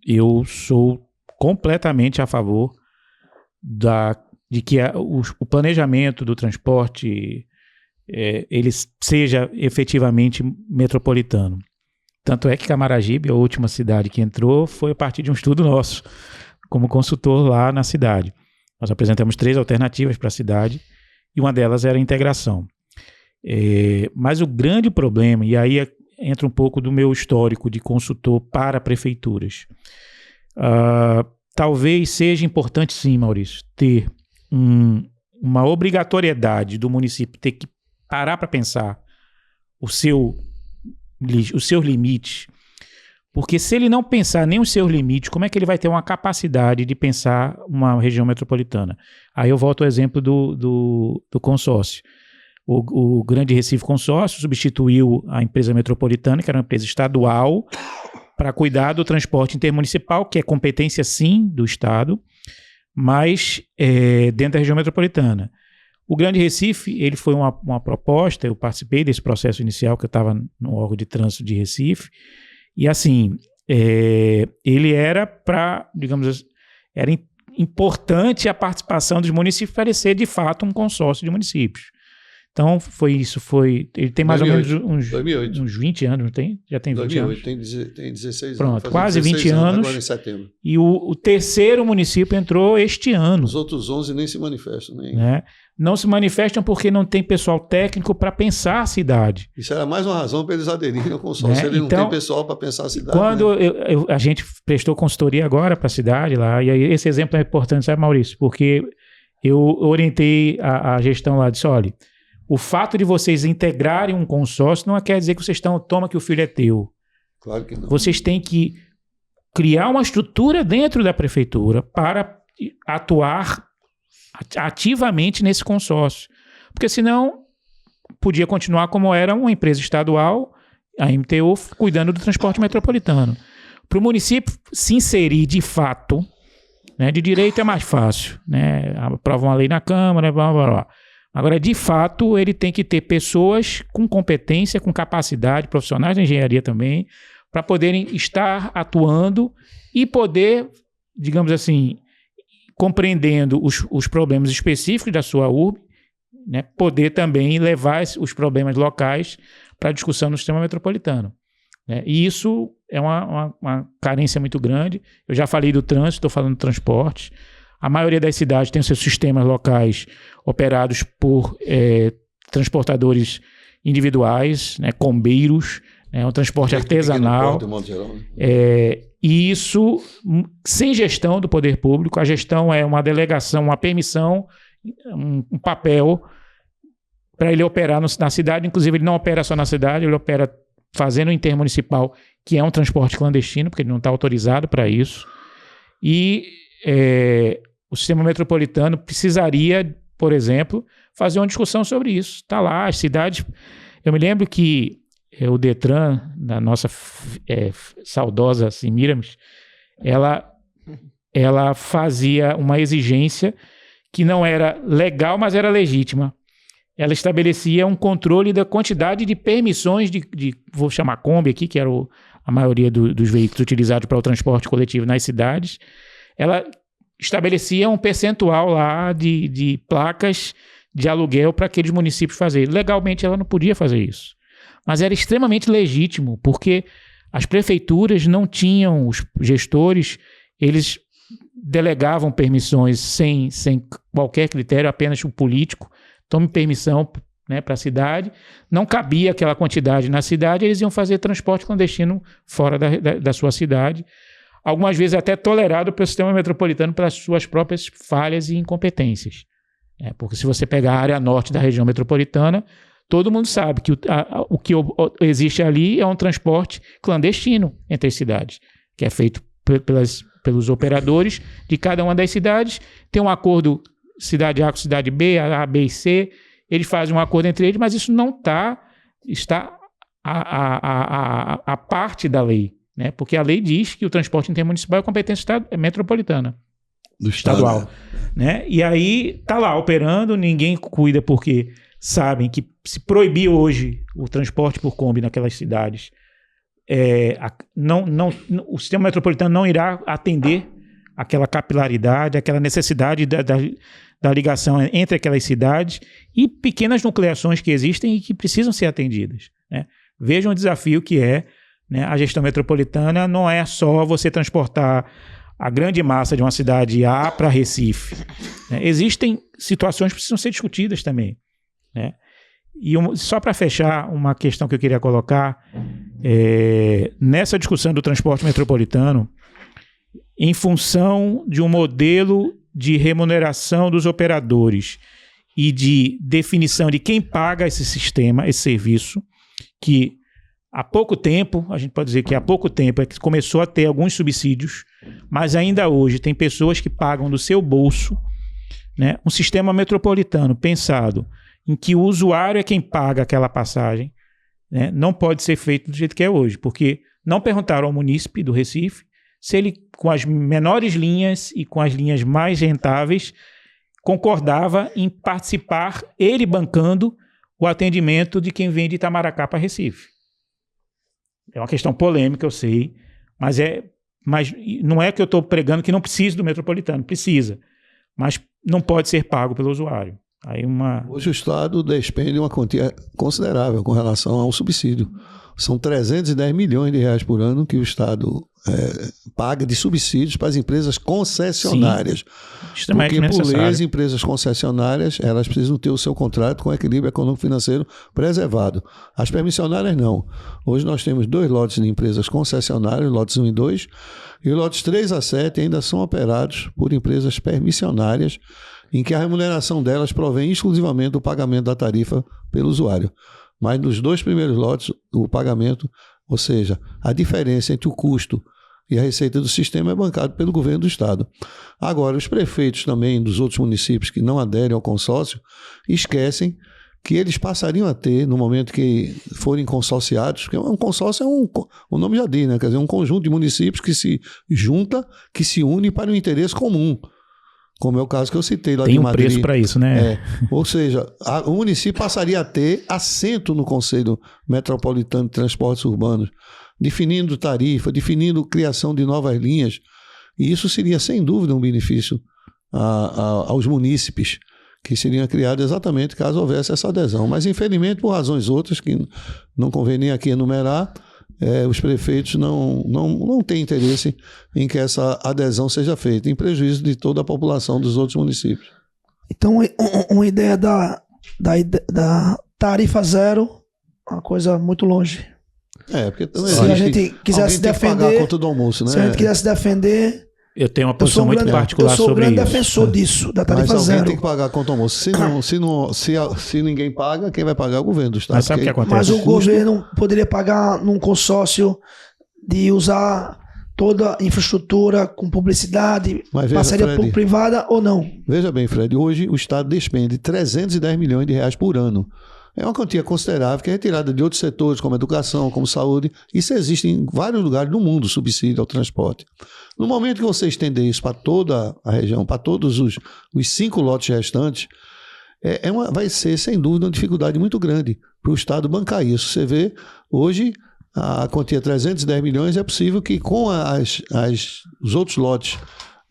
Eu sou completamente a favor de que o planejamento do transporte ele seja efetivamente metropolitano. Tanto é que Camaragibe, a última cidade que entrou, foi a partir de um estudo nosso, como consultor lá na cidade. Nós apresentamos 3 alternativas para a cidade e uma delas era a integração. Mas o grande problema, e aí entra um pouco do meu histórico de consultor para prefeituras, talvez seja importante sim, Maurício, ter uma obrigatoriedade do município ter que parar para pensar os seus limites, porque se ele não pensar nem os seus limites, como é que ele vai ter uma capacidade de pensar uma região metropolitana? Aí eu volto ao exemplo do consórcio. O Grande Recife Consórcio substituiu a empresa metropolitana, que era uma empresa estadual, para cuidar do transporte intermunicipal, que é competência sim do Estado, mas dentro da região metropolitana. O Grande Recife, ele foi uma proposta, eu participei desse processo inicial, que eu estava no órgão de trânsito de Recife, e assim, ele era para, digamos assim, era importante a participação dos municípios para ele ser de fato um consórcio de municípios. Então, ele tem mais 2008, ou menos uns 20 anos, não tem? Já tem 20 2008, anos. tem 16 Pronto, anos. quase 16 20 anos. Agora em setembro. E o terceiro município entrou este ano. Os outros 11 nem se manifestam. Né? Não se manifestam porque não tem pessoal técnico para pensar a cidade. Isso era mais uma razão para eles aderirem ao consórcio. Né? Ele Então, não tem pessoal para pensar a cidade. Quando né? a gente prestou consultoria agora para a cidade lá, e aí esse exemplo é importante, sabe, Maurício? Porque eu orientei a gestão lá, disse, olha, o fato de vocês integrarem um consórcio não quer dizer que vocês toma que o filho é teu. Claro que não. Vocês têm que criar uma estrutura dentro da prefeitura para atuar ativamente nesse consórcio. Porque senão podia continuar como era uma empresa estadual, a MTU, cuidando do transporte metropolitano. Para o município se inserir de fato, né, de direito é mais fácil. Né, aprova uma lei na Câmara, blá, blá, blá. Agora, de fato, ele tem que ter pessoas com competência, com capacidade, profissionais da engenharia também, para poderem estar atuando e poder, digamos assim, compreendendo os problemas específicos da sua urbe, né, poder também levar os problemas locais para a discussão no sistema metropolitano. Né? E isso é uma carência muito grande. Eu já falei do trânsito, estou falando do transporte. A maioria das cidades tem os seus sistemas locais operados por transportadores individuais, né, combeiros, um transporte artesanal. De modo geral, né? E isso, sem gestão do poder público, a gestão é uma delegação, uma permissão, um papel para ele operar na cidade. Inclusive, ele não opera só na cidade, ele opera fazendo o intermunicipal, que é um transporte clandestino, porque ele não está autorizado para isso. E o sistema metropolitano precisaria, por exemplo, fazer uma discussão sobre isso. Está lá, as cidades... Eu me lembro que o Detran, da nossa saudosa Semiramis, ela fazia uma exigência que não era legal, mas era legítima. Ela estabelecia um controle da quantidade de permissões vou chamar Kombi aqui, que era a maioria dos veículos utilizados para o transporte coletivo nas cidades. Ela estabelecia um percentual lá de placas de aluguel para aqueles municípios fazerem. Legalmente ela não podia fazer isso. Mas era extremamente legítimo, porque as prefeituras não tinham, os gestores, eles delegavam permissões sem qualquer critério, apenas o político tome permissão, né, para a cidade. Não cabia aquela quantidade na cidade, eles iam fazer transporte clandestino fora da sua cidade. Algumas vezes até tolerado pelo sistema metropolitano pelas suas próprias falhas e incompetências. Porque se você pegar a área norte da região metropolitana, todo mundo sabe que o que existe ali é um transporte clandestino entre as cidades, que é feito pelos operadores de cada uma das cidades. Tem um acordo cidade A com cidade B, A, B e C, eles fazem um acordo entre eles, mas isso não está a parte da lei. Né? Porque a lei diz que o transporte intermunicipal é competência metropolitana, estadual. Né? E aí está lá operando, ninguém cuida porque sabem que se proibir hoje o transporte por Kombi naquelas cidades, o sistema metropolitano não irá atender aquela capilaridade, aquela necessidade da ligação entre aquelas cidades e pequenas nucleações que existem e que precisam ser atendidas. Né? Vejam o desafio que é, né, a gestão metropolitana. Não é só você transportar a grande massa de uma cidade A para Recife. Né? Existem situações que precisam ser discutidas também. Né? E só para fechar, uma questão que eu queria colocar, nessa discussão do transporte metropolitano, em função de um modelo de remuneração dos operadores e de definição de quem paga esse sistema, esse serviço, que há pouco tempo, a gente pode dizer que há pouco tempo é que começou a ter alguns subsídios, mas ainda hoje tem pessoas que pagam do seu bolso, né, um sistema metropolitano pensado em que o usuário é quem paga aquela passagem, né, não pode ser feito do jeito que é hoje, porque não perguntaram ao munícipe do Recife se ele, com as menores linhas e com as linhas mais rentáveis, concordava em participar, ele bancando o atendimento de quem vem de Itamaracá para Recife. É uma questão polêmica, eu sei, mas não é que eu estou pregando que não precisa do metropolitano, precisa, mas não pode ser pago pelo usuário. Hoje o Estado despende uma quantia considerável com relação ao subsídio. São 310 milhões de reais por ano que o Estado paga de subsídios para as empresas concessionárias. Sim, porque, por lei, as empresas concessionárias, elas precisam ter o seu contrato com equilíbrio econômico-financeiro preservado. As permissionárias não. Hoje nós temos 2 lotes de empresas concessionárias, lotes 1 e 2, e lotes 3 a 7 ainda são operados por empresas permissionárias, em que a remuneração delas provém exclusivamente do pagamento da tarifa pelo usuário. Mas nos 2 primeiros lotes, o pagamento, ou seja, a diferença entre o custo e a receita do sistema é bancado pelo governo do Estado. Agora, os prefeitos também dos outros municípios que não aderem ao consórcio esquecem que eles passariam a ter, no momento que forem consorciados, porque um consórcio o nome já diz, né? Quer dizer, um conjunto de municípios que se junta, que se une para um interesse comum. Como é o caso que eu citei lá de Madrid. Tem um preço para isso, né? Ou seja, o município passaria a ter assento no Conselho Metropolitano de Transportes Urbanos, definindo tarifa, definindo criação de novas linhas. E isso seria, sem dúvida, um benefício aos munícipes, que seriam criados exatamente caso houvesse essa adesão. Mas, infelizmente, por razões outras, que não convém nem aqui enumerar, os prefeitos não têm interesse em que essa adesão seja feita, em prejuízo de toda a população dos outros municípios. Então, uma ideia da tarifa zero, uma coisa muito longe. Porque também se a gente quisesse defender, pagar a conta do almoço, né? Se a gente quisesse defender, eu tenho uma posição muito particular sobre isso. Eu sou um grande defensor disso, da tarifa mas zero. Alguém tem que pagar a conta do almoço. Se ninguém paga, quem vai pagar é o governo do Estado. Mas sabe o que acontece? Mas o governo poderia pagar num consórcio de usar toda a infraestrutura com publicidade, parceria público-privada ou não? Veja bem, Fred, hoje o Estado despende 310 milhões de reais por ano. É uma quantia considerável que é retirada de outros setores, como educação, como saúde. Isso existe em vários lugares do mundo, subsídio ao transporte. No momento que você estender isso para toda a região, para todos os 5 lotes restantes, vai ser, sem dúvida, uma dificuldade muito grande para o Estado bancar isso. Você vê, hoje, a quantia 310 milhões, é possível que com os outros lotes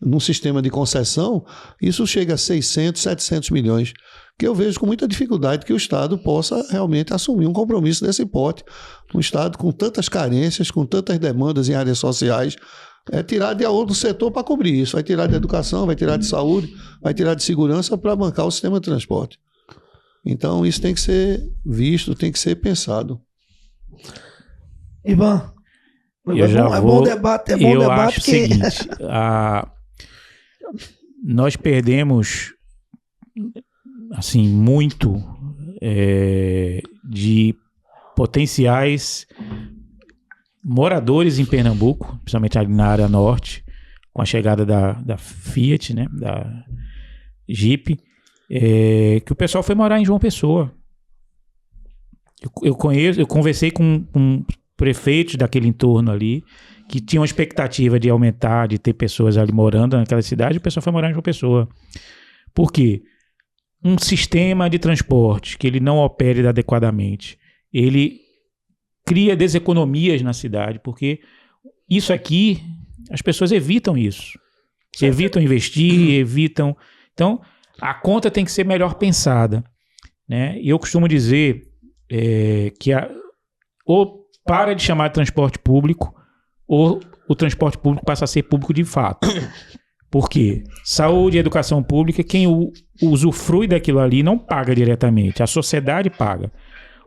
num sistema de concessão, isso chega a 600, 700 milhões, que eu vejo com muita dificuldade que o Estado possa realmente assumir um compromisso desse porte. Um Estado com tantas carências, com tantas demandas em áreas sociais, tirar de outro setor para cobrir isso. Vai tirar de educação, vai tirar de saúde, vai tirar de segurança para bancar o sistema de transporte. Então, isso tem que ser visto, tem que ser pensado. Ivan, bom debate. Eu acho o seguinte, nós perdemos assim, muito de potenciais moradores em Pernambuco, principalmente ali na área norte, com a chegada da Fiat, né, da Jeep, que o pessoal foi morar em João Pessoa. Eu conversei com prefeitos daquele entorno ali, que tinham a expectativa de aumentar, de ter pessoas ali morando naquela cidade, e o pessoal foi morar em João Pessoa. Por quê? Um sistema de transporte que ele não opere adequadamente, ele cria deseconomias na cidade, porque isso aqui, as pessoas evitam isso. Evitam investir, evitam... Então, a conta tem que ser melhor pensada, né? E eu costumo dizer que ou para de chamar de transporte público, ou o transporte público passa a ser público de fato. Por quê? Saúde e educação pública, quem usufrui daquilo ali não paga diretamente, a sociedade paga.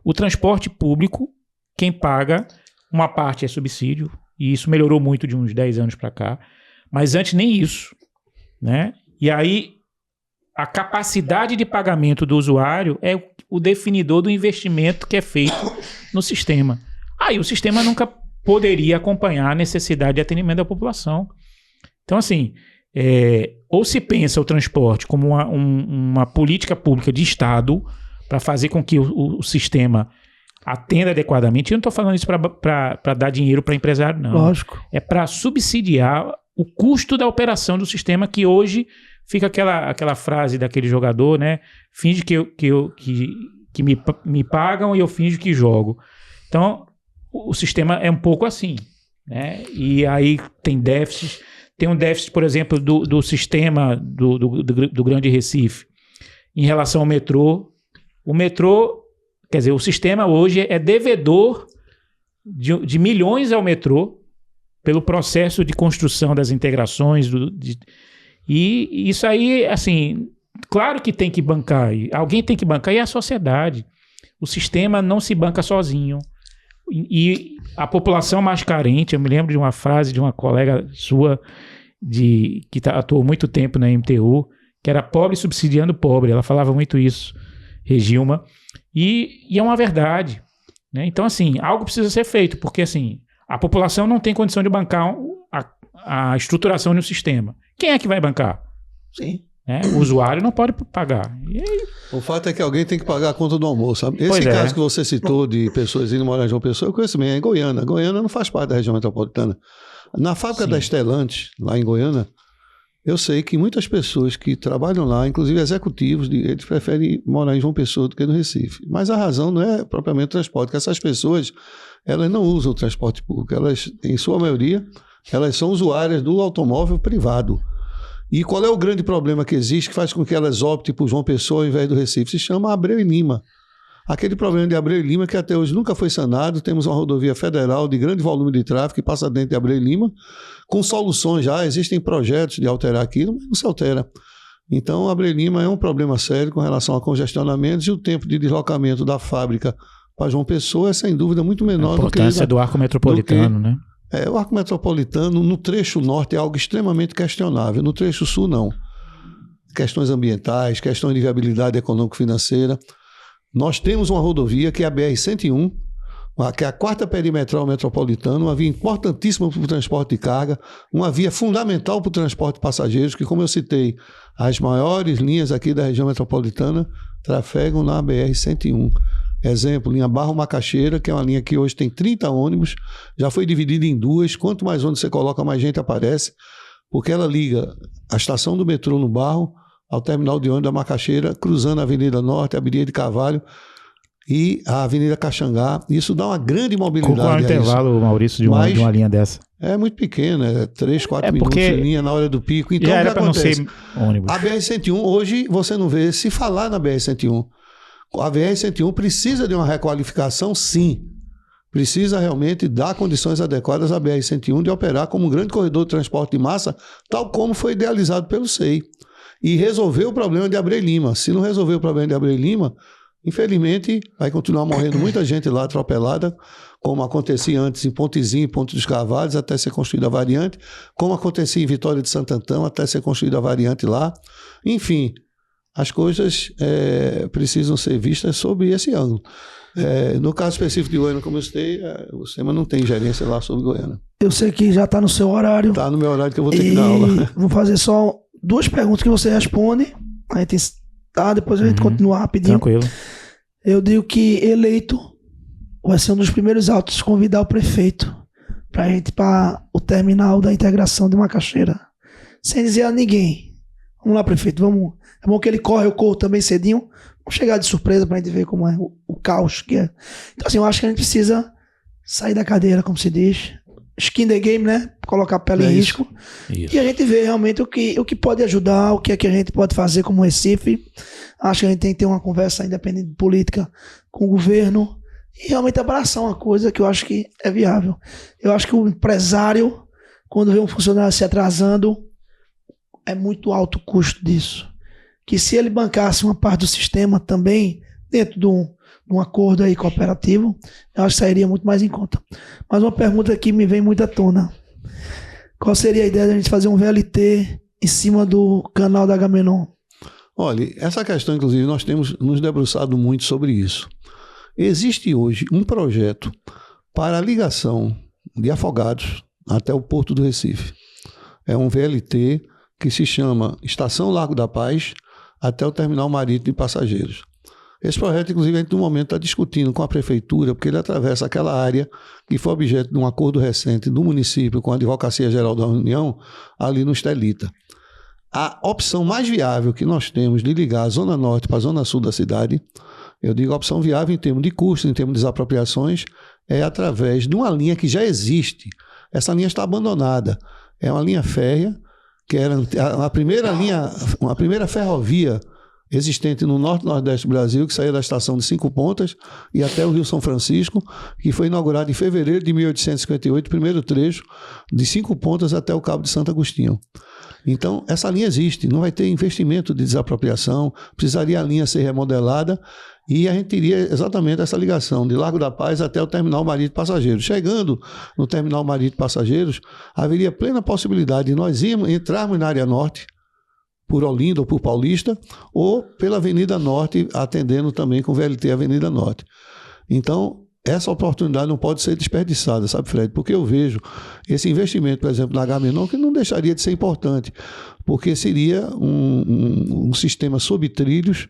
O transporte público, quem paga, uma parte é subsídio, e isso melhorou muito de uns 10 anos para cá, mas antes nem isso, né? E aí, a capacidade de pagamento do usuário é o definidor do investimento que é feito no sistema. Aí o sistema nunca poderia acompanhar a necessidade de atendimento da população. Então, assim, ou se pensa o transporte como uma política pública de Estado para fazer com que o sistema atenda adequadamente. Eu não estou falando isso para dar dinheiro para empresário, não. Lógico. É para subsidiar o custo da operação do sistema, que hoje fica aquela frase daquele jogador, né? Finge que me pagam e eu finjo que jogo. Então, o sistema é um pouco assim, né? E aí tem déficits. Tem um déficit, por exemplo, do sistema do Grande Recife em relação ao metrô. O metrô, quer dizer, o sistema hoje é devedor de milhões ao metrô pelo processo de construção das integrações. E isso aí, assim, claro que tem que bancar. Alguém tem que bancar, e é a sociedade. O sistema não se banca sozinho. E a população mais carente, eu me lembro de uma frase de uma colega sua que atuou muito tempo na MTU, que era pobre subsidiando pobre. Ela falava muito isso, Regilma, e é uma verdade, né? Então, assim, algo precisa ser feito, porque assim, a população não tem condição de bancar a estruturação de um sistema. Quem é que vai bancar? Sim. O usuário não pode pagar. E aí... O fato é que alguém tem que pagar a conta do almoço. Sabe? Esse caso que você citou de pessoas indo morar em João Pessoa, eu conheço bem, é em Goiânia. Goiânia não faz parte da região metropolitana. Na fábrica da Stellantis, lá em Goiânia, eu sei que muitas pessoas que trabalham lá, inclusive executivos, eles preferem morar em João Pessoa do que no Recife. Mas a razão não é propriamente o transporte, porque essas pessoas, elas não usam o transporte público. Elas, em sua maioria, elas são usuárias do automóvel privado. E qual é o grande problema que existe que faz com que elas optem por João Pessoa ao invés do Recife? Se chama Abreu e Lima. Aquele problema de Abreu e Lima que até hoje nunca foi sanado. Temos uma rodovia federal de grande volume de tráfego que passa dentro de Abreu e Lima, com soluções já, existem projetos de alterar aquilo, mas não se altera. Então, Abreu e Lima é um problema sério com relação a congestionamentos, e o tempo de deslocamento da fábrica para João Pessoa é, sem dúvida, muito menor do que... A importância do arco metropolitano, né? O arco metropolitano, no trecho norte, é algo extremamente questionável. No trecho sul, não. Questões ambientais, questões de viabilidade econômico-financeira. Nós temos uma rodovia, que é a BR-101, que é a quarta perimetral metropolitana, uma via importantíssima para o transporte de carga, uma via fundamental para o transporte de passageiros, que, como eu citei, as maiores linhas aqui da região metropolitana trafegam na BR-101. Exemplo, linha Barro-Macaxeira, que é uma linha que hoje tem 30 ônibus, já foi dividida em duas. Quanto mais ônibus você coloca, mais gente aparece, porque ela liga a estação do metrô no Barro ao terminal de ônibus da Macaxeira, cruzando a Avenida Norte, a Avenida de Cavalho e a Avenida Caxangá. Isso dá uma grande mobilidade. Qual é o intervalo, Maurício, de uma linha dessa? É muito pequeno, 3, 4 minutos de linha na hora do pico. Então, já era para não ser ônibus. A BR-101, hoje, você não vê se falar na BR-101. A BR-101 precisa de uma requalificação, sim. Precisa realmente dar condições adequadas à BR-101 de operar como um grande corredor de transporte de massa, tal como foi idealizado pelo SEI. E resolver o problema de Abreu e Lima. Se não resolver o problema de Abreu e Lima, infelizmente vai continuar morrendo muita gente lá atropelada, como acontecia antes em Pontezinho e Ponte dos Carvalhos, até ser construída a variante, como acontecia em Vitória de Santo Antão, até ser construída a variante lá. Enfim, as coisas precisam ser vistas sob esse ângulo. No caso específico de Goiânia, como eu citei, o SEMA não tem gerência lá sobre Goiânia. Eu sei que já está no seu horário. Está no meu horário que eu vou ter que dar aula. Vou fazer só 2 perguntas que você responde. A gente depois a gente continua rapidinho. Tranquilo. Eu digo que eleito vai ser um dos primeiros autos convidar o prefeito para a gente ir para o terminal da integração de Macaxeira. Sem dizer a ninguém. Vamos lá, prefeito, vamos. É bom que ele corre, eu corro também cedinho. Vamos chegar de surpresa pra gente ver como é o caos que é. Então, assim, eu acho que a gente precisa sair da cadeira, como se diz. Skin the game, né? Colocar a pele em risco. Isso. E a gente ver realmente o que pode ajudar, o que é que a gente pode fazer como Recife. Acho que a gente tem que ter uma conversa independente de política com o governo e realmente abraçar uma coisa que eu acho que é viável. Eu acho que o empresário, quando vê um funcionário se atrasando, é muito alto o custo disso. Que se ele bancasse uma parte do sistema também, dentro de um acordo aí cooperativo, eu acho que sairia muito mais em conta. Mas uma pergunta que me vem muito à tona. Qual seria a ideia de a gente fazer um VLT em cima do canal da Agamenon? Olha, essa questão, inclusive, nós temos nos debruçado muito sobre isso. Existe hoje um projeto para a ligação de Afogados até o Porto do Recife. É um VLT que se chama Estação Largo da Paz até o Terminal Marítimo de Passageiros. Esse projeto, inclusive, a gente no momento está discutindo com a Prefeitura, porque ele atravessa aquela área que foi objeto de um acordo recente do município com a Advocacia Geral da União, ali no Estelita. A opção mais viável que nós temos de ligar a Zona Norte para a Zona Sul da cidade, eu digo a opção viável em termos de custos, em termos de desapropriações, é através de uma linha que já existe. Essa linha está abandonada. É uma linha férrea, que era a primeira ferrovia existente no norte e nordeste do Brasil, que saía da estação de Cinco Pontas e até o Rio São Francisco, que foi inaugurado em fevereiro de 1858, o primeiro trecho de Cinco Pontas até o Cabo de Santo Agostinho. Então, essa linha existe, não vai ter investimento de desapropriação, precisaria a linha ser remodelada e a gente teria exatamente essa ligação de Largo da Paz até o Terminal Marítimo de Passageiros. Chegando no Terminal Marítimo de Passageiros, haveria plena possibilidade de nós entrarmos na área norte, por Olinda ou por Paulista, ou pela Avenida Norte, atendendo também com o VLT Avenida Norte. Então, essa oportunidade não pode ser desperdiçada, sabe, Fred? Porque eu vejo esse investimento, por exemplo, na Agamenon, que não deixaria de ser importante, porque seria um sistema sob trilhos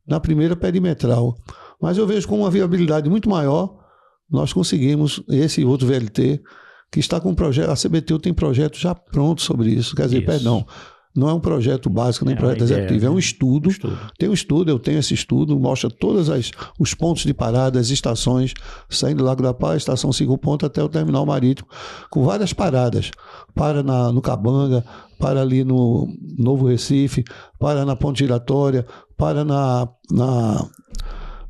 na primeira perimetral. Mas eu vejo com uma viabilidade muito maior, nós conseguimos esse outro VLT, que está com um projeto, a CBTU tem projeto já pronto sobre isso, quer dizer, perdão, não é um projeto básico, nem projeto executivo, é um estudo. Tem um estudo, eu tenho esse estudo, mostra todos os pontos de parada, as estações, saindo do Largo da Paz, estação Cinco Pontas até o Terminal Marítimo, com várias paradas. Para no Cabanga, para ali no Novo Recife, para na Ponte Giratória, para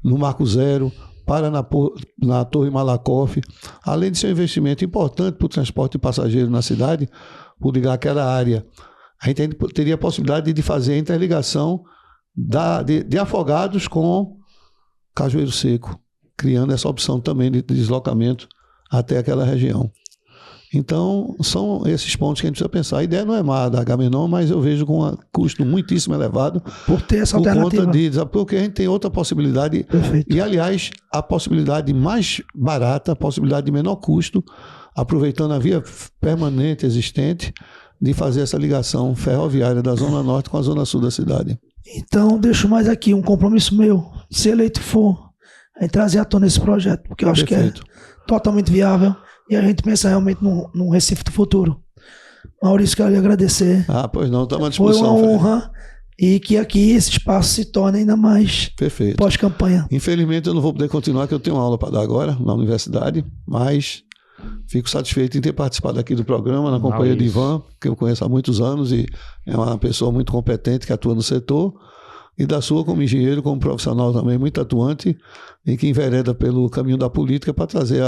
no Marco Zero, para na Torre Malakoff. Além de ser um investimento importante para o transporte de passageiros na cidade, por ligar aquela área, a gente teria a possibilidade de fazer a interligação de Afogados com Cajueiro Seco, criando essa opção também de deslocamento até aquela região. Então, são esses pontos que a gente precisa pensar. A ideia não é má da Agamenon, mas eu vejo com um custo muitíssimo elevado. Por ter essa alternativa. Porque a gente tem outra possibilidade. Perfeito. E, aliás, a possibilidade mais barata, a possibilidade de menor custo, aproveitando a via permanente existente, de fazer essa ligação ferroviária da Zona Norte com a Zona Sul da cidade. Então, deixo mais aqui um compromisso meu, se eleito for, é trazer à tona esse projeto, porque eu acho Perfeito. que é totalmente viável e a gente pensa realmente num Recife do futuro. Maurício, quero lhe agradecer. Pois não, estamos à disposição. Foi uma honra e que aqui esse espaço se torne ainda mais pós-campanha. Infelizmente eu não vou poder continuar, que eu tenho uma aula para dar agora na universidade, mas fico satisfeito em ter participado aqui do programa, na companhia de Ivan, que eu conheço há muitos anos e é uma pessoa muito competente que atua no setor, e da sua como engenheiro, como profissional também muito atuante e que envereda pelo caminho da política para trazer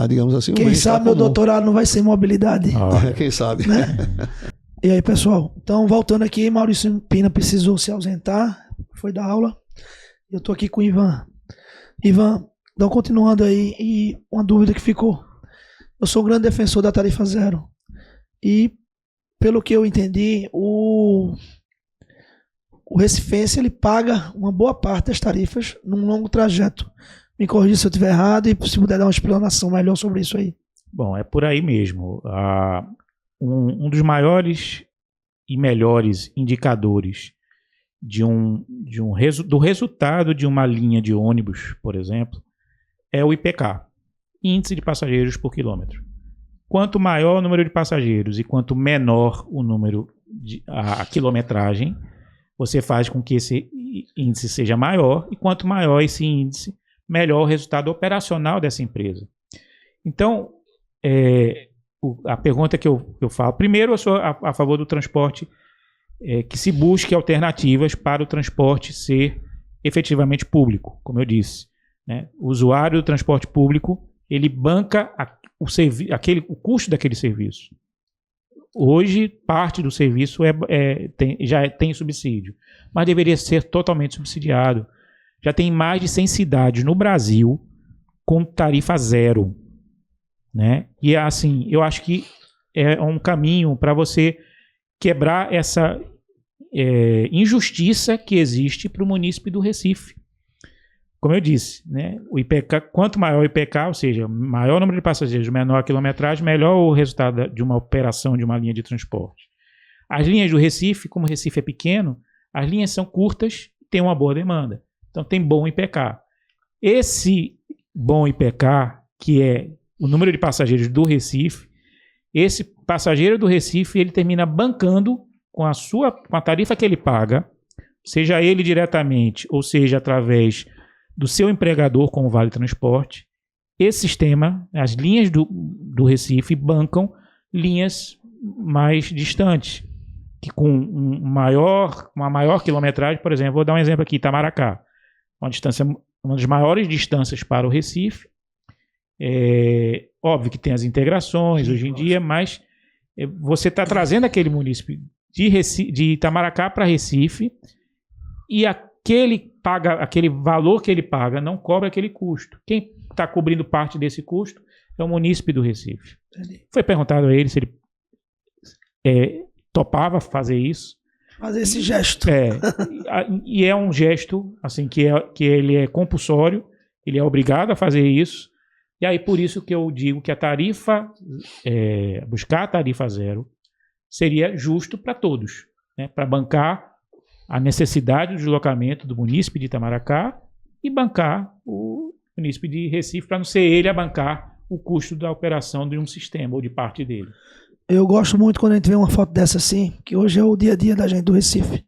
digamos assim, quem sabe meu doutorado não vai ser em mobilidade. Quem sabe. Né? E aí, pessoal, então voltando aqui, Maurício Pina precisou se ausentar, foi da aula, eu estou aqui com o Ivan. Ivan, então continuando aí, e uma dúvida que ficou. Eu sou um grande defensor da tarifa zero. E, pelo que eu entendi, o recifense ele paga uma boa parte das tarifas num longo trajeto. Me corrija se eu estiver errado e se puder dar uma explanação melhor sobre isso aí. Bom, é por aí mesmo. Um dos maiores e melhores indicadores do resultado de uma linha de ônibus, por exemplo, é o IPK. Índice de passageiros por quilômetro. Quanto maior o número de passageiros e quanto menor o número a quilometragem, você faz com que esse índice seja maior, e quanto maior esse índice, melhor o resultado operacional dessa empresa. Então, a pergunta que eu falo, primeiro eu sou a favor do transporte, que se busque alternativas para o transporte ser efetivamente público, como eu disse. Né? O usuário do transporte público ele banca o custo daquele serviço. Hoje, parte do serviço já tem subsídio, mas deveria ser totalmente subsidiado. Já tem mais de 100 cidades no Brasil com tarifa zero, né? E assim, eu acho que é um caminho para você quebrar essa injustiça que existe para o munícipe do Recife. Como eu disse, né, o IPK, quanto maior o IPK, ou seja, maior o número de passageiros, menor a quilometragem, melhor o resultado de uma operação de uma linha de transporte. As linhas do Recife, como o Recife é pequeno, as linhas são curtas e tem uma boa demanda. Então tem bom IPK. Esse bom IPK, que é o número de passageiros do Recife, esse passageiro do Recife, ele termina bancando com a tarifa que ele paga, seja ele diretamente ou seja através do seu empregador com o Vale Transporte. Esse sistema, as linhas do Recife bancam linhas mais distantes, que com uma maior quilometragem, por exemplo, vou dar um exemplo aqui, Itamaracá, uma das maiores distâncias para o Recife. Óbvio que tem as integrações hoje em dia, mas você está trazendo aquele município de Itamaracá para Recife e aquele valor que ele paga não cobra aquele custo. Quem está cobrindo parte desse custo é o munícipe do Recife. Entendi. Foi perguntado a ele se ele topava fazer isso. Fazer esse gesto. E é um gesto assim, que ele é compulsório, ele é obrigado a fazer isso. E aí por isso que eu digo que a tarifa, buscar a tarifa zero, seria justo para todos, né? Para bancar a necessidade do deslocamento do munícipe de Itamaracá e bancar o munícipe de Recife, para não ser ele a bancar o custo da operação de um sistema ou de parte dele. Eu gosto muito quando a gente vê uma foto dessa assim, que hoje é o dia a dia da gente do Recife.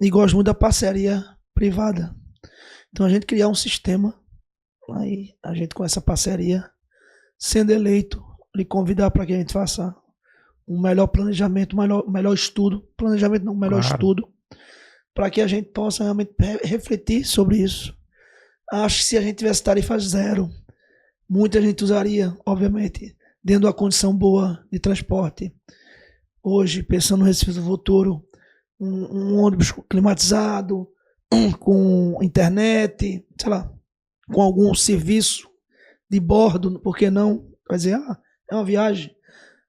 E gosto muito da parceria privada. Então a gente criar um sistema, aí a gente com essa parceria, sendo eleito, lhe convidar para que a gente faça um melhor planejamento, melhor estudo, planejamento não, melhor estudo, para que a gente possa realmente refletir sobre isso. Acho que se a gente tivesse tarifa zero, muita gente usaria, obviamente, dentro de uma condição boa de transporte. Hoje, pensando no Recife do futuro, um ônibus climatizado, com internet, sei lá, com algum serviço de bordo, por que não? Vai dizer, é uma viagem.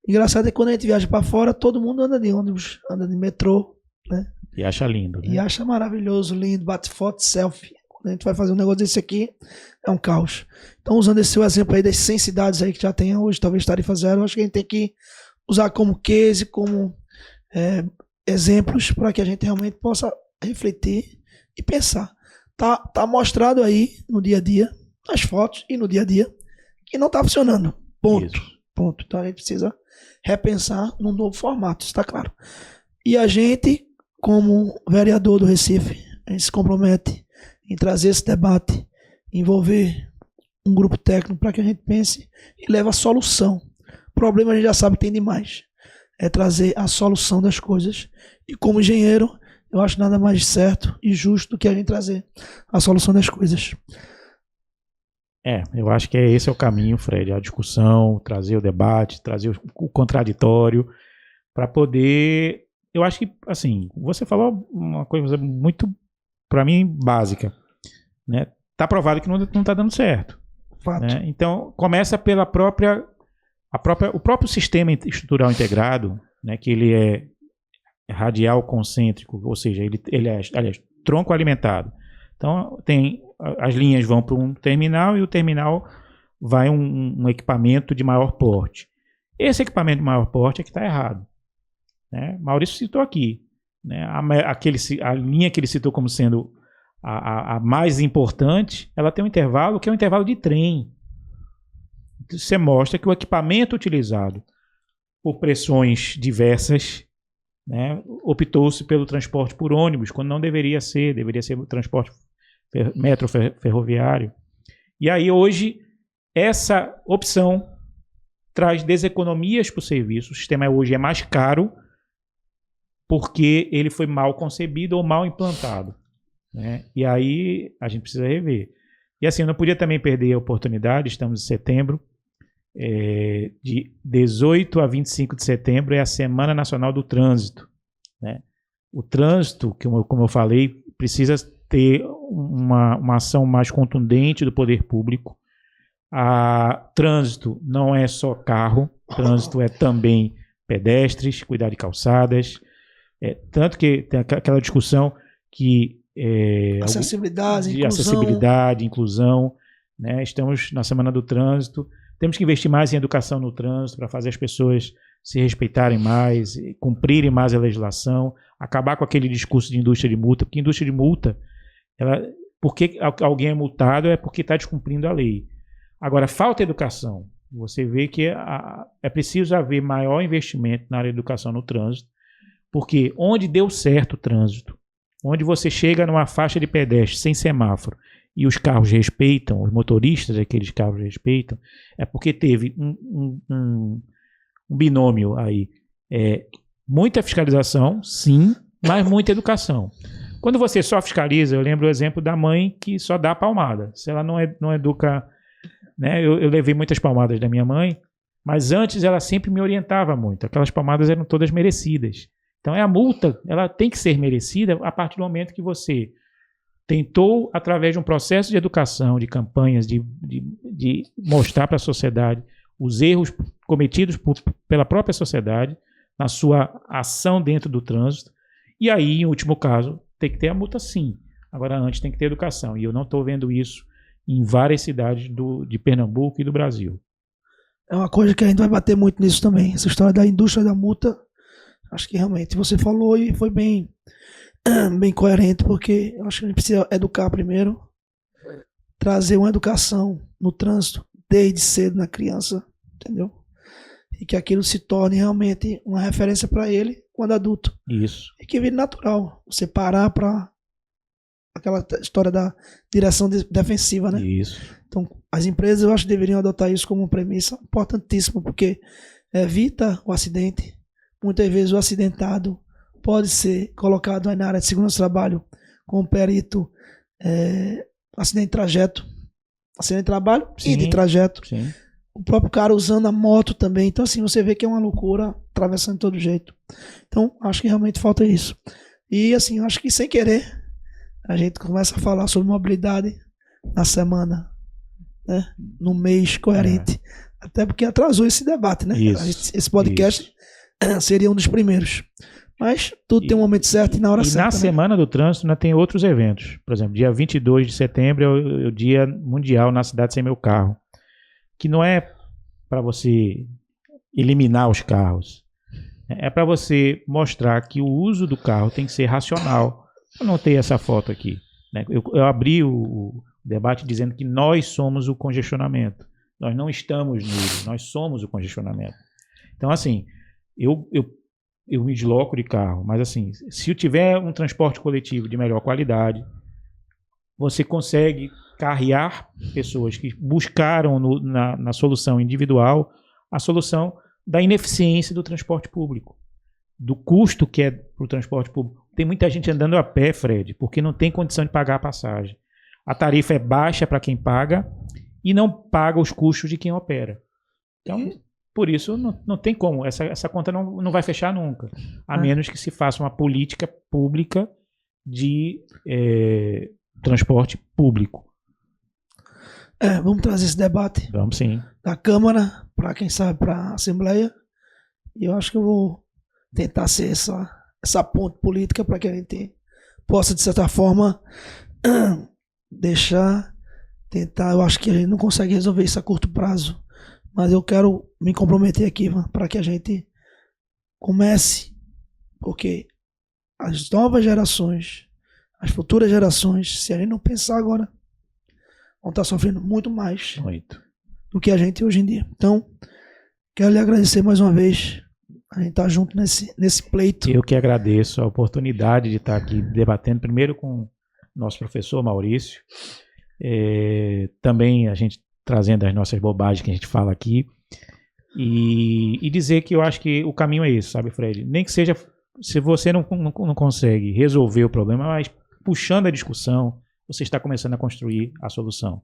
Engraçado é que quando a gente viaja para fora, todo mundo anda de ônibus, anda de metrô, né? E acha lindo, né? E acha maravilhoso, lindo, bate foto, selfie. Quando a gente vai fazer um negócio desse aqui, é um caos. Então, usando esse seu exemplo aí das 100 cidades aí que já tem hoje, talvez tarifa zero, acho que a gente tem que usar como case, como exemplos, para que a gente realmente possa refletir e pensar. Tá mostrado aí no dia a dia, nas fotos e no dia a dia, que não está funcionando. Ponto. Ponto. Então a gente precisa repensar num novo formato, está claro. E a gente, como vereador do Recife, a gente se compromete em trazer esse debate, envolver um grupo técnico para que a gente pense e leve a solução. O problema a gente já sabe que tem demais. É trazer a solução das coisas. E como engenheiro, eu acho nada mais certo e justo do que a gente trazer a solução das coisas. Eu acho que esse é o caminho, Fred, a discussão, trazer o debate, trazer o contraditório, para poder... Eu acho que, assim, você falou uma coisa muito, para mim, básica, né? Tá provado que não está dando certo. Fato. Né? Então, começa pela o próprio sistema estrutural integrado, né? Que ele é radial concêntrico, ou seja, ele é, aliás, tronco alimentado. Então, as linhas vão para um terminal e o terminal vai um equipamento de maior porte. Esse equipamento de maior porte é que está errado. Né? Maurício citou aqui. Né? A linha que ele citou como sendo a mais importante, ela tem um intervalo que é um intervalo de trem. Você mostra que o equipamento utilizado por pressões diversas, né, optou-se pelo transporte por ônibus, quando não deveria ser o transporte ferroviário. E aí hoje essa opção traz deseconomias para o serviço. O sistema hoje é mais caro porque ele foi mal concebido ou mal implantado. Né? E aí a gente precisa rever. E assim, eu não podia também perder a oportunidade, estamos em setembro, de 18 a 25 de setembro é a Semana Nacional do Trânsito, né? O trânsito, como eu falei, precisa ter uma ação mais contundente do poder público. Trânsito não é só carro, trânsito é também pedestres, cuidar de calçadas, tanto que tem aquela discussão que acessibilidade, inclusão, né? Estamos na Semana do Trânsito, temos que investir mais em educação no trânsito para fazer as pessoas se respeitarem mais, cumprirem mais a legislação, acabar com aquele discurso de indústria de multa, porque indústria de multa, porque alguém é multado é porque está descumprindo a lei. Agora, falta educação. Você vê que é preciso haver maior investimento na área de educação no trânsito, porque onde deu certo o trânsito, onde você chega numa faixa de pedestre sem semáforo e os carros respeitam, os motoristas daqueles carros respeitam, é porque teve um binômio aí. Muita fiscalização, sim, mas muita educação. Quando você só fiscaliza, eu lembro o exemplo da mãe que só dá palmada. Se ela não educa, né? Eu levei muitas palmadas da minha mãe, mas antes ela sempre me orientava muito. Aquelas palmadas eram todas merecidas. Então a multa, ela tem que ser merecida a partir do momento que você tentou, através de um processo de educação, de campanhas, de mostrar para a sociedade os erros cometidos pela própria sociedade na sua ação dentro do trânsito. E aí, em último caso, tem que ter a multa, sim. Agora, antes tem que ter educação. E eu não estou vendo isso em várias cidades de Pernambuco e do Brasil. É uma coisa que a gente vai bater muito nisso também. Essa história da indústria da multa, acho que realmente você falou e foi bem coerente, porque eu acho que a gente precisa educar primeiro, trazer uma educação no trânsito desde cedo na criança, entendeu? E que aquilo se torne realmente uma referência para ele quando adulto. Isso. E que vire natural. Você parar para aquela história da direção defensiva, né? Isso. Então, as empresas, eu acho que deveriam adotar isso como premissa importantíssima, porque evita o acidente. Muitas vezes o acidentado pode ser colocado aí na área de segurança do trabalho com um perito acidente de trajeto. Acidente de trabalho e de trajeto. Sim. O próprio cara usando a moto também. Então, assim, você vê que é uma loucura atravessando de todo jeito. Então, acho que realmente falta isso. E, assim, acho que sem querer, a gente começa a falar sobre mobilidade na semana, né? No mês coerente. Até porque atrasou esse debate, né? Esse podcast seria um dos primeiros. Mas tudo tem um momento certo e na hora certa. E na Semana do Trânsito ainda tem outros eventos. Por exemplo, dia 22 de setembro é o Dia Mundial na Cidade Sem Meu Carro. Que não é para você eliminar os carros. É para você mostrar que o uso do carro tem que ser racional. Eu não tenho essa foto aqui, né? Eu abri o debate dizendo que nós somos o congestionamento. Nós não estamos nele, nós somos o congestionamento. Então, assim, eu me desloco de carro, mas assim, se eu tiver um transporte coletivo de melhor qualidade, você consegue carrear pessoas que buscaram na solução individual a solução da ineficiência do transporte público, do custo que é para o transporte público. Tem muita gente andando a pé, Fred, porque não tem condição de pagar a passagem. A tarifa é baixa para quem paga e não paga os custos de quem opera. Então, por isso, não tem como. Essa conta não vai fechar nunca, a menos que se faça uma política pública de transporte público. Vamos trazer esse debate. Vamos sim. Da Câmara, para quem sabe, para a Assembleia. E eu acho que eu vou tentar ser essa ponte política para que a gente possa, de certa forma, tentar. Eu acho que a gente não consegue resolver isso a curto prazo. Mas eu quero me comprometer aqui para que a gente comece. Porque as novas gerações, as futuras gerações, se a gente não pensar agora, vão estar sofrendo muito mais do que a gente hoje em dia. Então, quero lhe agradecer mais uma vez. A gente está junto nesse pleito. Eu que agradeço a oportunidade de estar aqui debatendo, primeiro com o nosso professor Maurício, também a gente trazendo as nossas bobagens que a gente fala aqui, e dizer que eu acho que o caminho é esse, sabe, Fred? Nem que seja, se você não consegue resolver o problema, mas puxando a discussão, você está começando a construir a solução.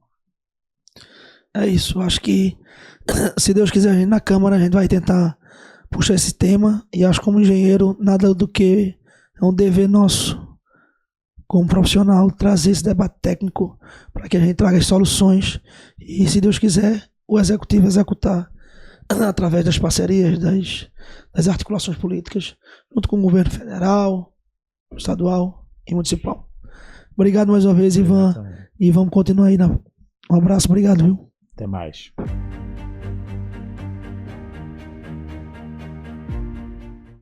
É isso, acho que se Deus quiser, a gente na Câmara a gente vai tentar puxar esse tema, e acho que como engenheiro nada do que é um dever nosso como profissional trazer esse debate técnico para que a gente traga as soluções e, se Deus quiser, o executivo executar através das parcerias, das articulações políticas, junto com o governo federal, estadual e municipal. Obrigado mais uma vez, Ivan, e vamos continuar aí. Um abraço, obrigado, viu? Até mais.